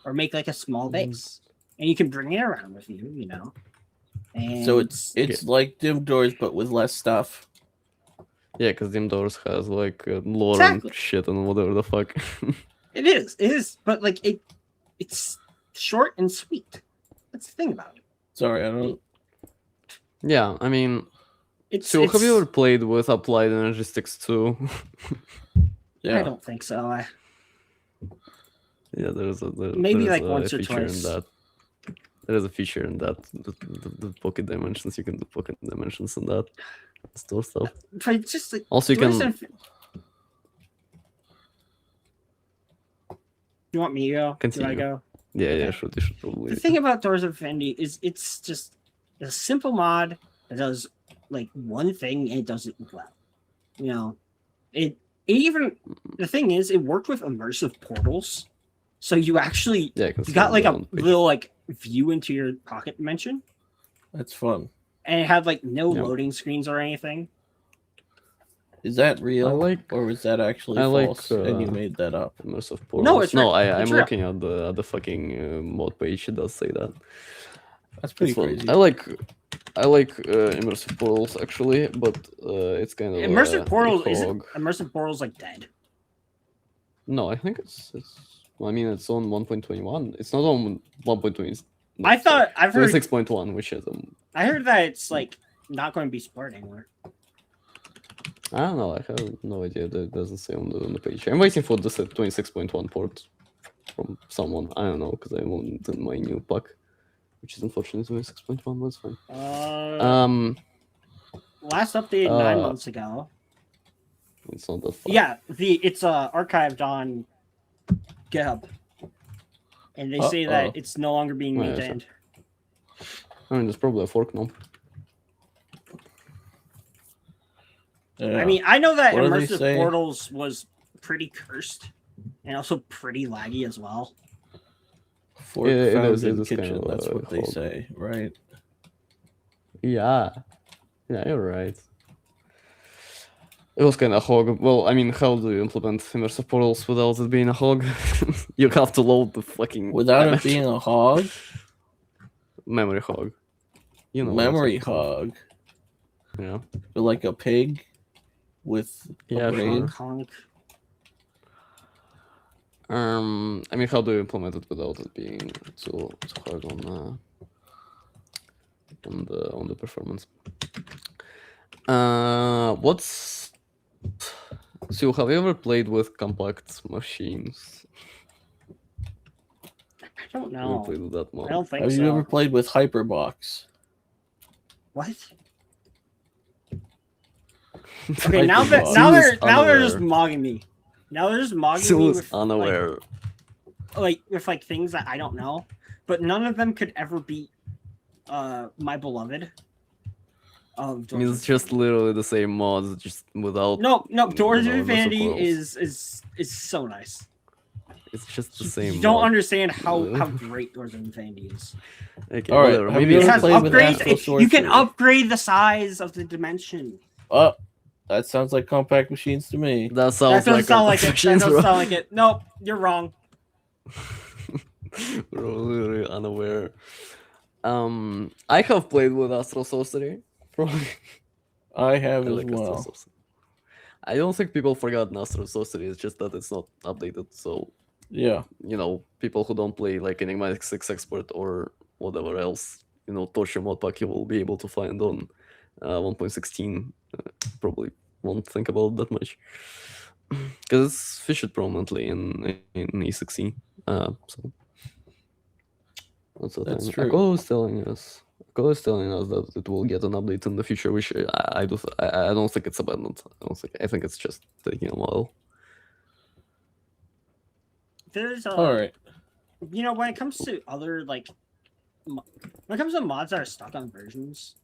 or make like a small base, and you can bring it around with you, you know. And so it's like Dim Doors but with less stuff. Yeah, because Dim Doors has like lore and shit and whatever the fuck. It is, but like it's short and sweet. That's the thing about it. Sorry, I don't. Yeah, I mean, have you ever played with Applied Energy Sticks too? Yeah, I don't think so. Yeah, there's maybe like once or twice. There is a feature in that the pocket dimensions. You can do pocket dimensions in that store stuff. But just like, also you can. You want me to go? Continue. Do I go? Yeah, okay. Sure. You should probably. The thing about Doors of Infinity is it's just a simple mod that does like one thing and it does it well. You know, it even the thing is it worked with immersive portals, so you actually you got like a little like view into your pocket dimension. That's fun. And it had like no loading screens or anything. Is that real, or was that actually false? And you made that up? Immersive portals. No, it's real. I'm looking at the fucking mod page. It does say that. That's pretty crazy. I like immersive portals actually, but it's kind of immersive portals. Isn't immersive portals like dead? No, I think it's. Well, I mean, it's on 1.21. It's not on 1.20. I thought I've heard 6.1, which is. I heard that it's like not going to be supported anymore. I don't know. I have no idea. That doesn't say on the page. I'm waiting for this 26.1 port from someone. I don't know because I won't in my new pack, which is unfortunately 26.1. That's fine. Last updated 9 months ago. It's not that far. Yeah, it's archived on GitHub, and they say that it's no longer being maintained. I mean, there's probably a fork now. Yeah. I mean, I know that immersive portals was pretty cursed and also pretty laggy as well. Fork found in kitchen, kind of that's what they say, right? Yeah, you're right. It was kind of hog. Well, I mean, how do you implement immersive portals without it being a hog? You have to load the fucking... Without it being a hog? Memory hog. You know. Memory hog. Yeah. But like a pig with a brain. Sure. I mean, how do you implement it without it being too hard on the performance? What's so? Have you ever played with compact machines? I don't Have you know. played with that mod? I don't think Have so. you ever played with Hyperbox? What? Okay, now Hyperbox. they're just mogging me. Now they're just mogging Still me is with unaware. with like things that I don't know, but none of them could ever beat my beloved. I mean, it's just literally the same mods, just without. No, Doors of no Infinity coils. is so nice. It's just the same. You don't mod. understand how great Doors of Infinity is. Okay, All right, whatever. have Maybe you It ever has played with upgrades. Astral You can Sorcery? upgrade the size of the dimension. Oh, that sounds like compact machines to me. that That sounds doesn't like sound like it. That machines, doesn't bro. sound like it. Nope, you're wrong. We're literally unaware. I have played with Astral Sorcery. Probably. I have I as like Astral well. Sorcery. I don't think people forgot Astral Sorcery. It's just that it's not updated. So Yeah. People who don't play like Enigmatic 6 Expert or whatever else, Torture modpack you will be able to find on 1.16. Probably won't think about it that much because it's featured prominently in E6E. So That's true. Akko is telling us that it will get an update in the future, which I don't think it's abandoned. I think it's just taking a while. There's All right. when it comes to other when it comes to mods that are stuck on versions,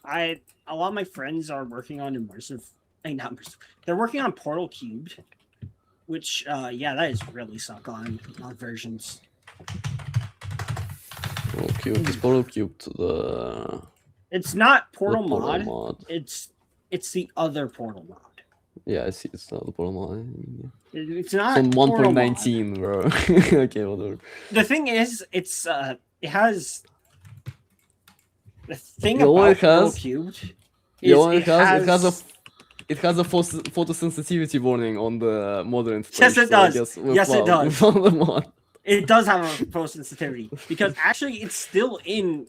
a lot of my friends are working on immersive. Not immersive. They're working on Portal Cubed, which that is really stuck on versions. Portal Cubed the. It's not Portal, the Portal mod. mod. It's the other Portal mod. Yeah, I see. It's not the Portal mod. It's not. It's on Portal 1.19, bro. Okay, whatever. The thing is, it's it has the thing You know what about it has? Portal Cubed. You know what Is it has a photosensitivity warning on the Modrinth page. Yes, it so I does. guess we Yes, it found- does. We found the mod. It does have a photosensitivity because actually it's still in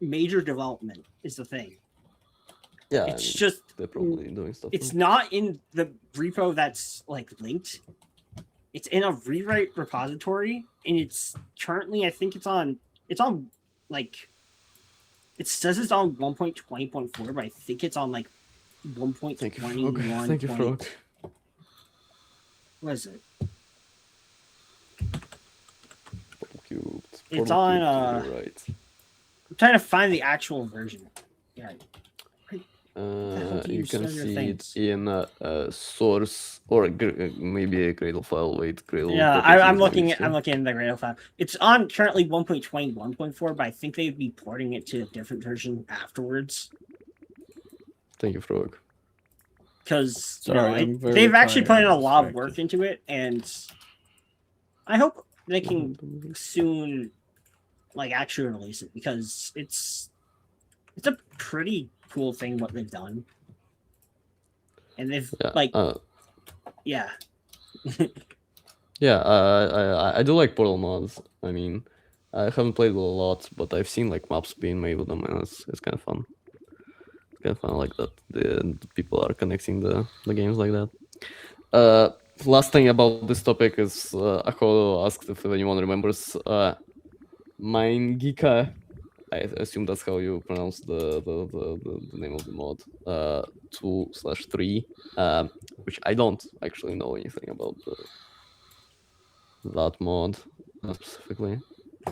major development is the thing. Yeah, It's just they're probably doing stuff. it's not in the repo that's linked. It's in a rewrite repository and it's currently I think it's on it says it's on 1.20.4, but I think it's on 1.21. Thank you, Frog. What is it? Cubed. It's Portal on, Cubed, you're right. I'm trying to find the actual version. Yeah. hell do You you can store your see it things? in source or maybe a Gradle file. Wait, Gradle. Yeah, properties I'm looking maybe at too. I'm looking at the Gradle file. It's on currently 1.21.4, but I think they'd be porting it to a different version afterwards. Thank you, Frog. Because Sorry, I'm very they've actually put in a tired, lot of distracted. work into it, and I hope they can soon actually release it because it's a pretty cool thing what they've done. And they've Yeah. Yeah, I do like Portal mods. I mean, I haven't played with a lot, but I've seen maps being made with them, and it's kind of fun. It's kind of fun like that. The people are connecting the games like that. Last thing about this topic is Ako asked if anyone remembers Gika. I assume that's how you pronounce the name of the mod. 2/3, which I don't actually know anything about that mod specifically.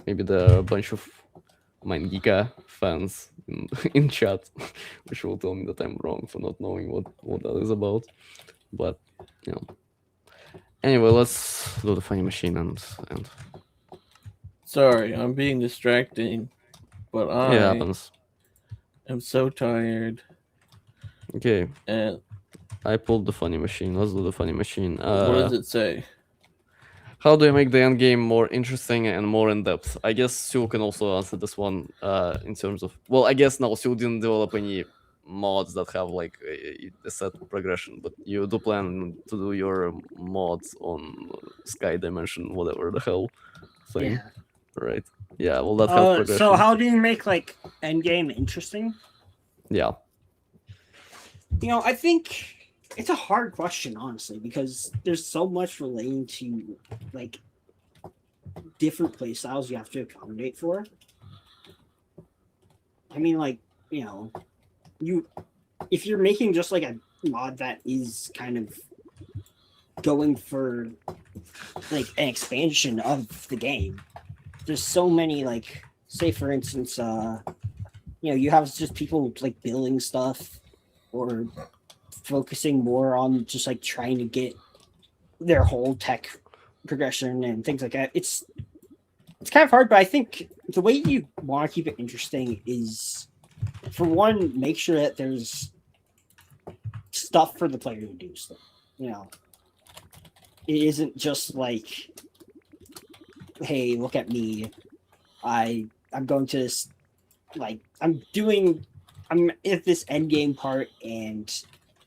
Maybe there are a bunch of MindGeeka fans in chat, which will tell me that I'm wrong for not knowing what that is about. But anyway, let's do the funny machine and Sorry, I'm being distracting, but it happens. am so tired. Okay, And I pulled the funny machine. Let's do the funny machine. what does it say? How do you make the end game more interesting and more in depth? I guess Siuol can also answer this one in terms of. Well, I guess no, Siuol didn't develop any mods that have like a set progression, but you do plan to do your mods on sky dimension, whatever the hell thing, Yeah. right? Yeah, well, that has progression. So how do you make like endgame interesting? Yeah. I think it's a hard question, honestly, because there's so much relating to like different play styles you have to accommodate for. I mean, like, if you're making just like a mod that is kind of going for like an expansion of the game, there's so many, like, say for instance, you have just people like building stuff or focusing more on just like trying to get their whole tech progression and things like that. It's kind of hard, but I think the way you want to keep it interesting is, for one, make sure that there's stuff for the player to do stuff. It isn't just like, hey, look at me. I'm going to this, like, I'm at this end game part, and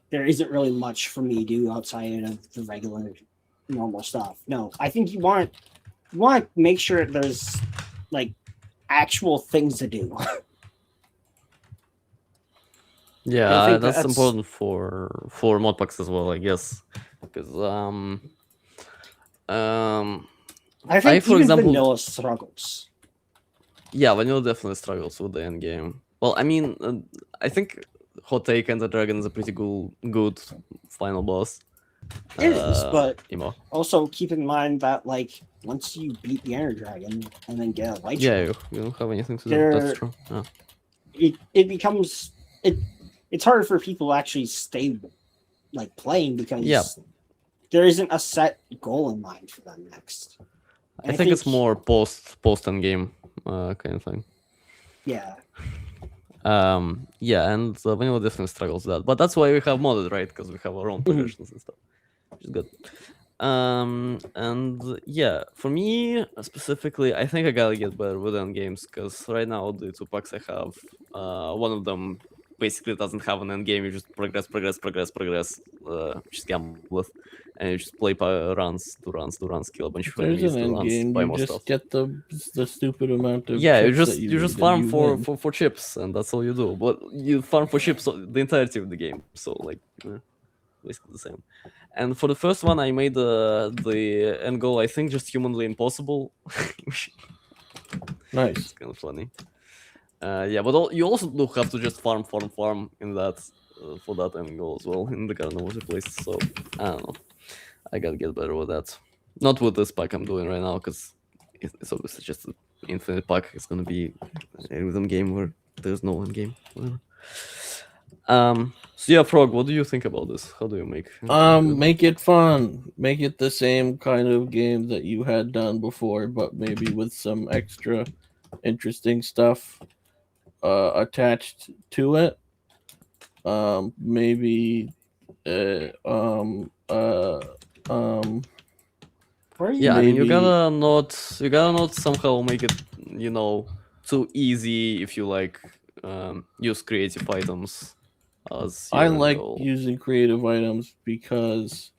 there isn't really much for me to do outside of the regular normal stuff. No, I think you want to make sure there's like actual things to do. Yeah, that's important for modpacks as well, I guess, because I think for even example, vanilla struggles. Yeah, vanilla definitely struggles with the end game. Well, I mean, I think Hot Take and the Dragon is a pretty good final boss. It is, but Emo. also keep in mind that, like, once you beat the Ender Dragon and then get a light, you don't have anything to do. That's true. Yeah. It becomes it's harder for people to actually stay like playing because there isn't a set goal in mind for them next. I think it's more post end game kind of thing. Yeah. Yeah, and vanilla definitely struggles with that, but that's why we have modded, right? Because we have our own progressions and stuff, which is good. And yeah, for me specifically, I think I gotta get better with end games, because right now the 2 packs I have, one of them basically doesn't have an end game. You just progress, just gamble with, and you just play runs, kill a bunch of enemies. There's an end game. You just stuff. get the stupid amount of you chips just farm for chips, and that's all you do. But you farm for chips the entirety of the game, so like basically the same. And for the first one, I made the end goal, I think, just humanly impossible. Nice. It's kind of funny. Yeah, but you also do have to just farm in that for that end goal as well in the Garden of Water place. So I don't know. I gotta get better with that. Not with this pack I'm doing right now, because it's obviously just an infinite pack. It's gonna be a rhythm game where there's no end game. Whatever. So yeah, Frog, what do you think about this? How do you make it fun? Make it the same kind of game that you had done before, but maybe with some extra interesting stuff attached to it. Maybe yeah, I mean, you gotta not somehow make it, too easy if you like use creative items. I like using creative items because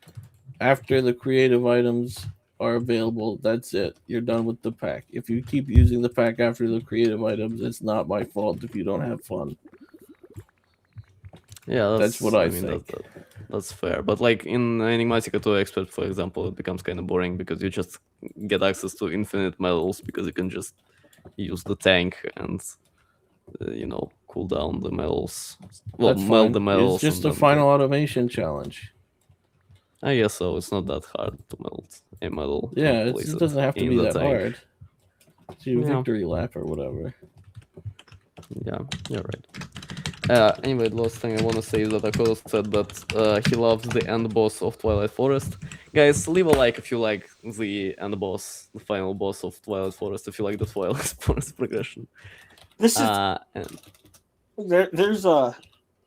after the creative items are available, that's it. You're done with the pack. If you keep using the pack after the creative items, it's not my fault if you don't have fun. Yeah, that's what I think. That's fair. But like in Enigmatica 2 Expert, for example, it becomes kind of boring because you just get access to infinite medals because you can just use the tank and cool down the medals. Well, melt the medals. It's just a final automation challenge. I guess so. It's not that hard to melt a medal. Yeah, it doesn't have to be that hard. Do a victory lap or whatever. Yeah, you're right. Anyway, the last thing I want to say is that Akodo said that he loves the end boss of Twilight Forest. Guys, leave a like if you like the end boss, the final boss of Twilight Forest, if you like the Twilight Forest progression. This is... There's a...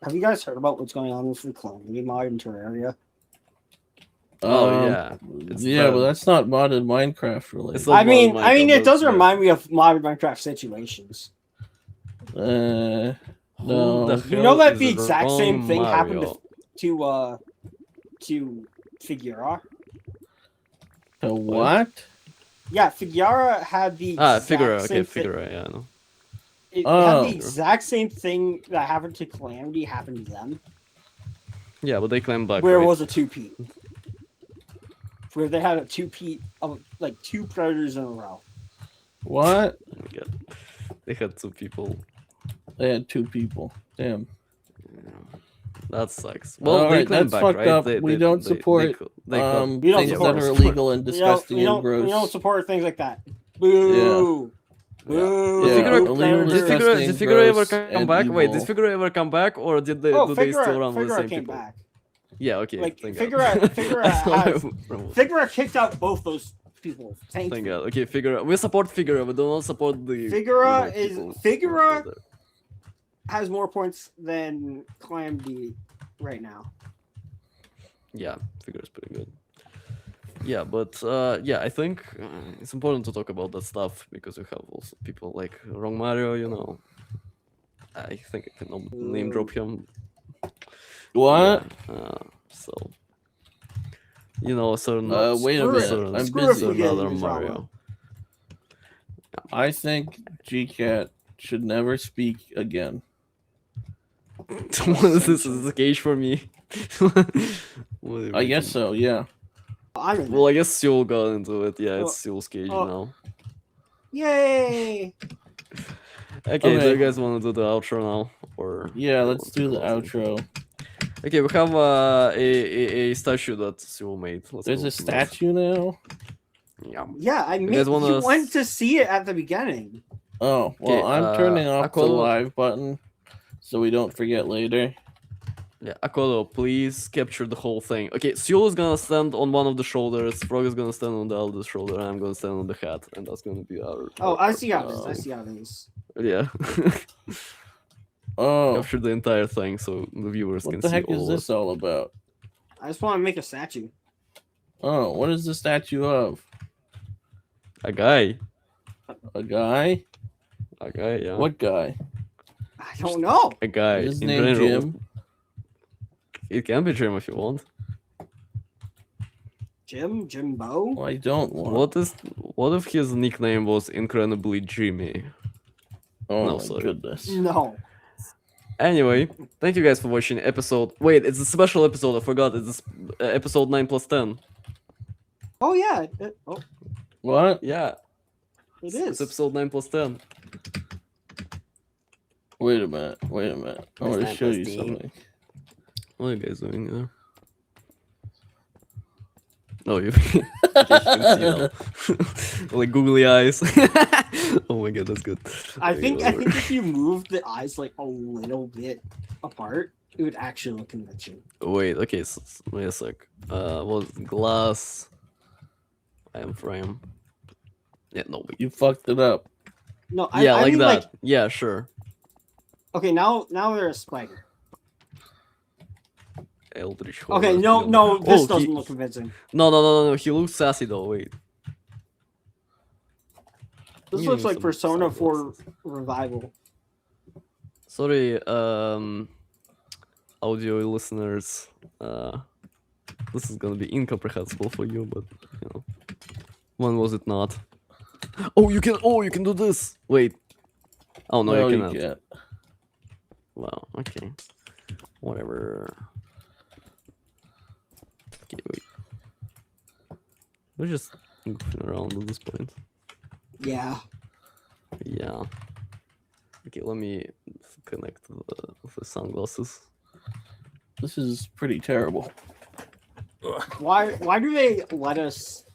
Have you guys heard about what's going on with the Calamity mod in Terraria? Yeah. But that's not modded Minecraft related. I mean, it does remind me of modded Minecraft situations. No. the You know hell that is the exact same wrong thing happened Mario? to Figura? To what? Yeah, Figura had the exact Figura. Okay, same thing. Figura. Yeah, I know. It had Oh. the exact same thing that happened to Calamity happened to them, Yeah, but they claim back. where right? it was a 2-peat. Where they had a 2-peat of like 2 predators in a row. What? Oh my God. They had 2 people. They had 2 people. Damn. That sucks. Well, All they right, claim that's back, fucked right? up. We don't support We don't things support- that are illegal and disgusting we don't, and gross. We don't support things like that. Boo! Boo! Yeah, Figura- illegal, predators. disgusting, Did Figura ever gross, come and back? Wait, evil. did Figura ever come back, or did they Oh, do they still run with the Figura same came people? back. Yeah, okay. Like, thank Figura- God. Figura I thought has- I would- Figura kicked out both those people. Thank Thank you. God. Okay, Figura. We support Figura. We do not support the Figura evil is- people. Figura- Has more points than Calamity right now. Yeah, Figura's pretty good. Yeah, but yeah, I think it's important to talk about that stuff because we have also people like Wrong Mario, you know. I think I can name drop him. What? Yeah, so you know, certain. Wait a Screw minute. it. I'm Screw it busy. for getting Another in drama. Mario. I think gcat should never speak again. What is this? Is this a cage for me? What do you I guess reckon? so, yeah. I'm in Well, it. I guess Siuol got into it. Yeah, it's Siuol's cage oh. now. Yay! Okay, do Okay. you guys want to do the outro now, or Yeah, you let's want to do the close it? outro. Okay, we have a statue that Siuol made. Let's There's go a to that. statue now? Yeah, guys you wanna went to see it at the beginning. Oh, well, Okay, I'm turning off the Aqualo- live button so we don't forget later. Yeah, Aqualo, please capture the whole thing. Okay, Siuol is gonna stand on one of the shoulders, Frog is gonna stand on the other shoulder, and I'm gonna stand on the hat, and that's gonna be our. Oh, our- I see how it is. I see how it is. Yeah. Oh, Capture the entire thing so the viewers can what the see heck all is of this all about? I just want to make a statue. Oh, what is the statue of? it. A guy. A guy? A guy, yeah. What guy? I don't know. A guy. Is his in name general. Jim? It can be Jim if you want. Jimbo. I don't want. What if his nickname was incredibly Jimmy? Oh No, my sorry. goodness. No. Anyway, thank you guys for watching episode. Wait, it's a special episode. I forgot. It's episode 9+10. Oh yeah. Oh, What? Yeah, it it's is. episode 9+10. Wait a minute. Wait a minute. I want to show you something. What are you guys doing there? Oh, you, okay, you can see now. Like googly eyes. Oh my god, that's good. I Okay, think whatever. if you move the eyes like a little bit apart, it would actually look convincing. Wait, okay, wait a sec. Was glass? I am frame. Yeah, no, wait. You fucked it up. No, Yeah, I like mean, that. like, Yeah, sure. okay, now they're a spider. Eldritch Okay, horror, no, you no, know. this Oh, doesn't look convincing. No. He looks sassy though. Wait. This Give looks me like some Persona 4 sunglasses. revival. Sorry, audio listeners. This is gonna be incomprehensible for you, but you know, when was it not? Oh, you can do this. Wait. Oh no, you cannot. can't. Wow. Okay. Whatever. Okay, wait. We're just goofing around at this point. Yeah. Yeah. Okay, let me connect the sunglasses. This is pretty terrible. Why do they let us?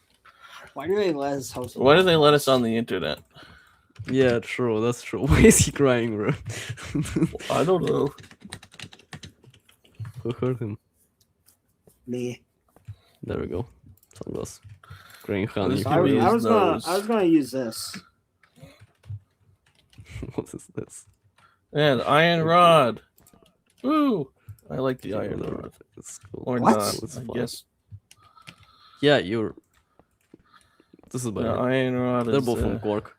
Why do they let us host? Why do they let us on the internet? Yeah, true. That's true. Why is he crying, bro? I don't know. Who hurt him? Me. There we go. Sunglasses. Green honey. This I could be his was nose. gonna use this. What is this? And iron rod. Woo! I like the iron Whatever. rod. It's cool. Or What? not. It's I fine. guess Yeah, you're. This is the better. iron rod They're is both from Quark.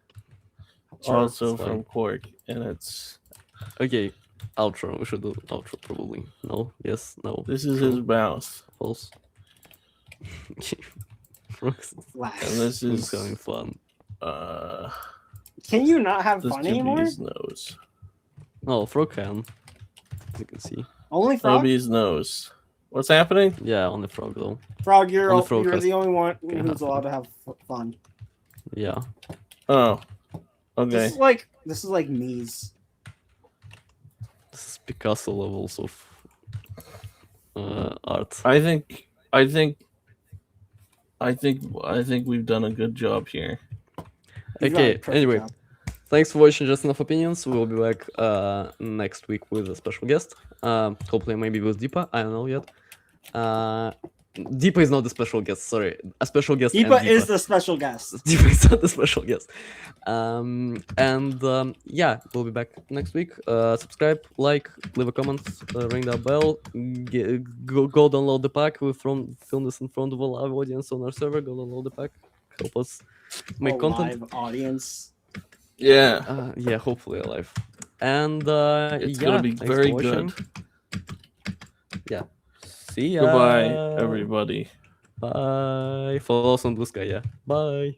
also it's fine. from Quark, and it's Okay, Outro. We should do outro probably. No. Yes. No. This is true, his mouth. False. Frog's And this is having fun. Can you not have this fun could be anymore? his nose. Oh, Frog can. You can see. Only That'll Frog? be his nose. What's happening? Yeah, on the Frog though. Frog, you're, On the Frog you're has- the only one can who's have allowed to have fun. Yeah. Oh. Okay. This is like Mies. This is Picasso levels of art. I think we've done a good job here. You've done a Okay. perfect Anyway, job. thanks for watching Just Enough Opinions. We'll be back next week with a special guest. Hopefully, maybe with Deepa. I don't know yet. Deepa is not the special guest. Sorry, a special guest. and Deepa is the special guest. Deepa is not the special guest. Yeah, we'll be back next week. Subscribe, like, leave a comment, ring that bell. Go download the pack. We film this in front of a live audience on our server. Go download the pack. Help us make A content. live audience. Yeah. Yeah, hopefully alive. And It's yeah, gonna be thanks for very watching. good. Yeah. See ya. Goodbye, everybody. Bye. Follow us on Bluesky. Yeah. Bye.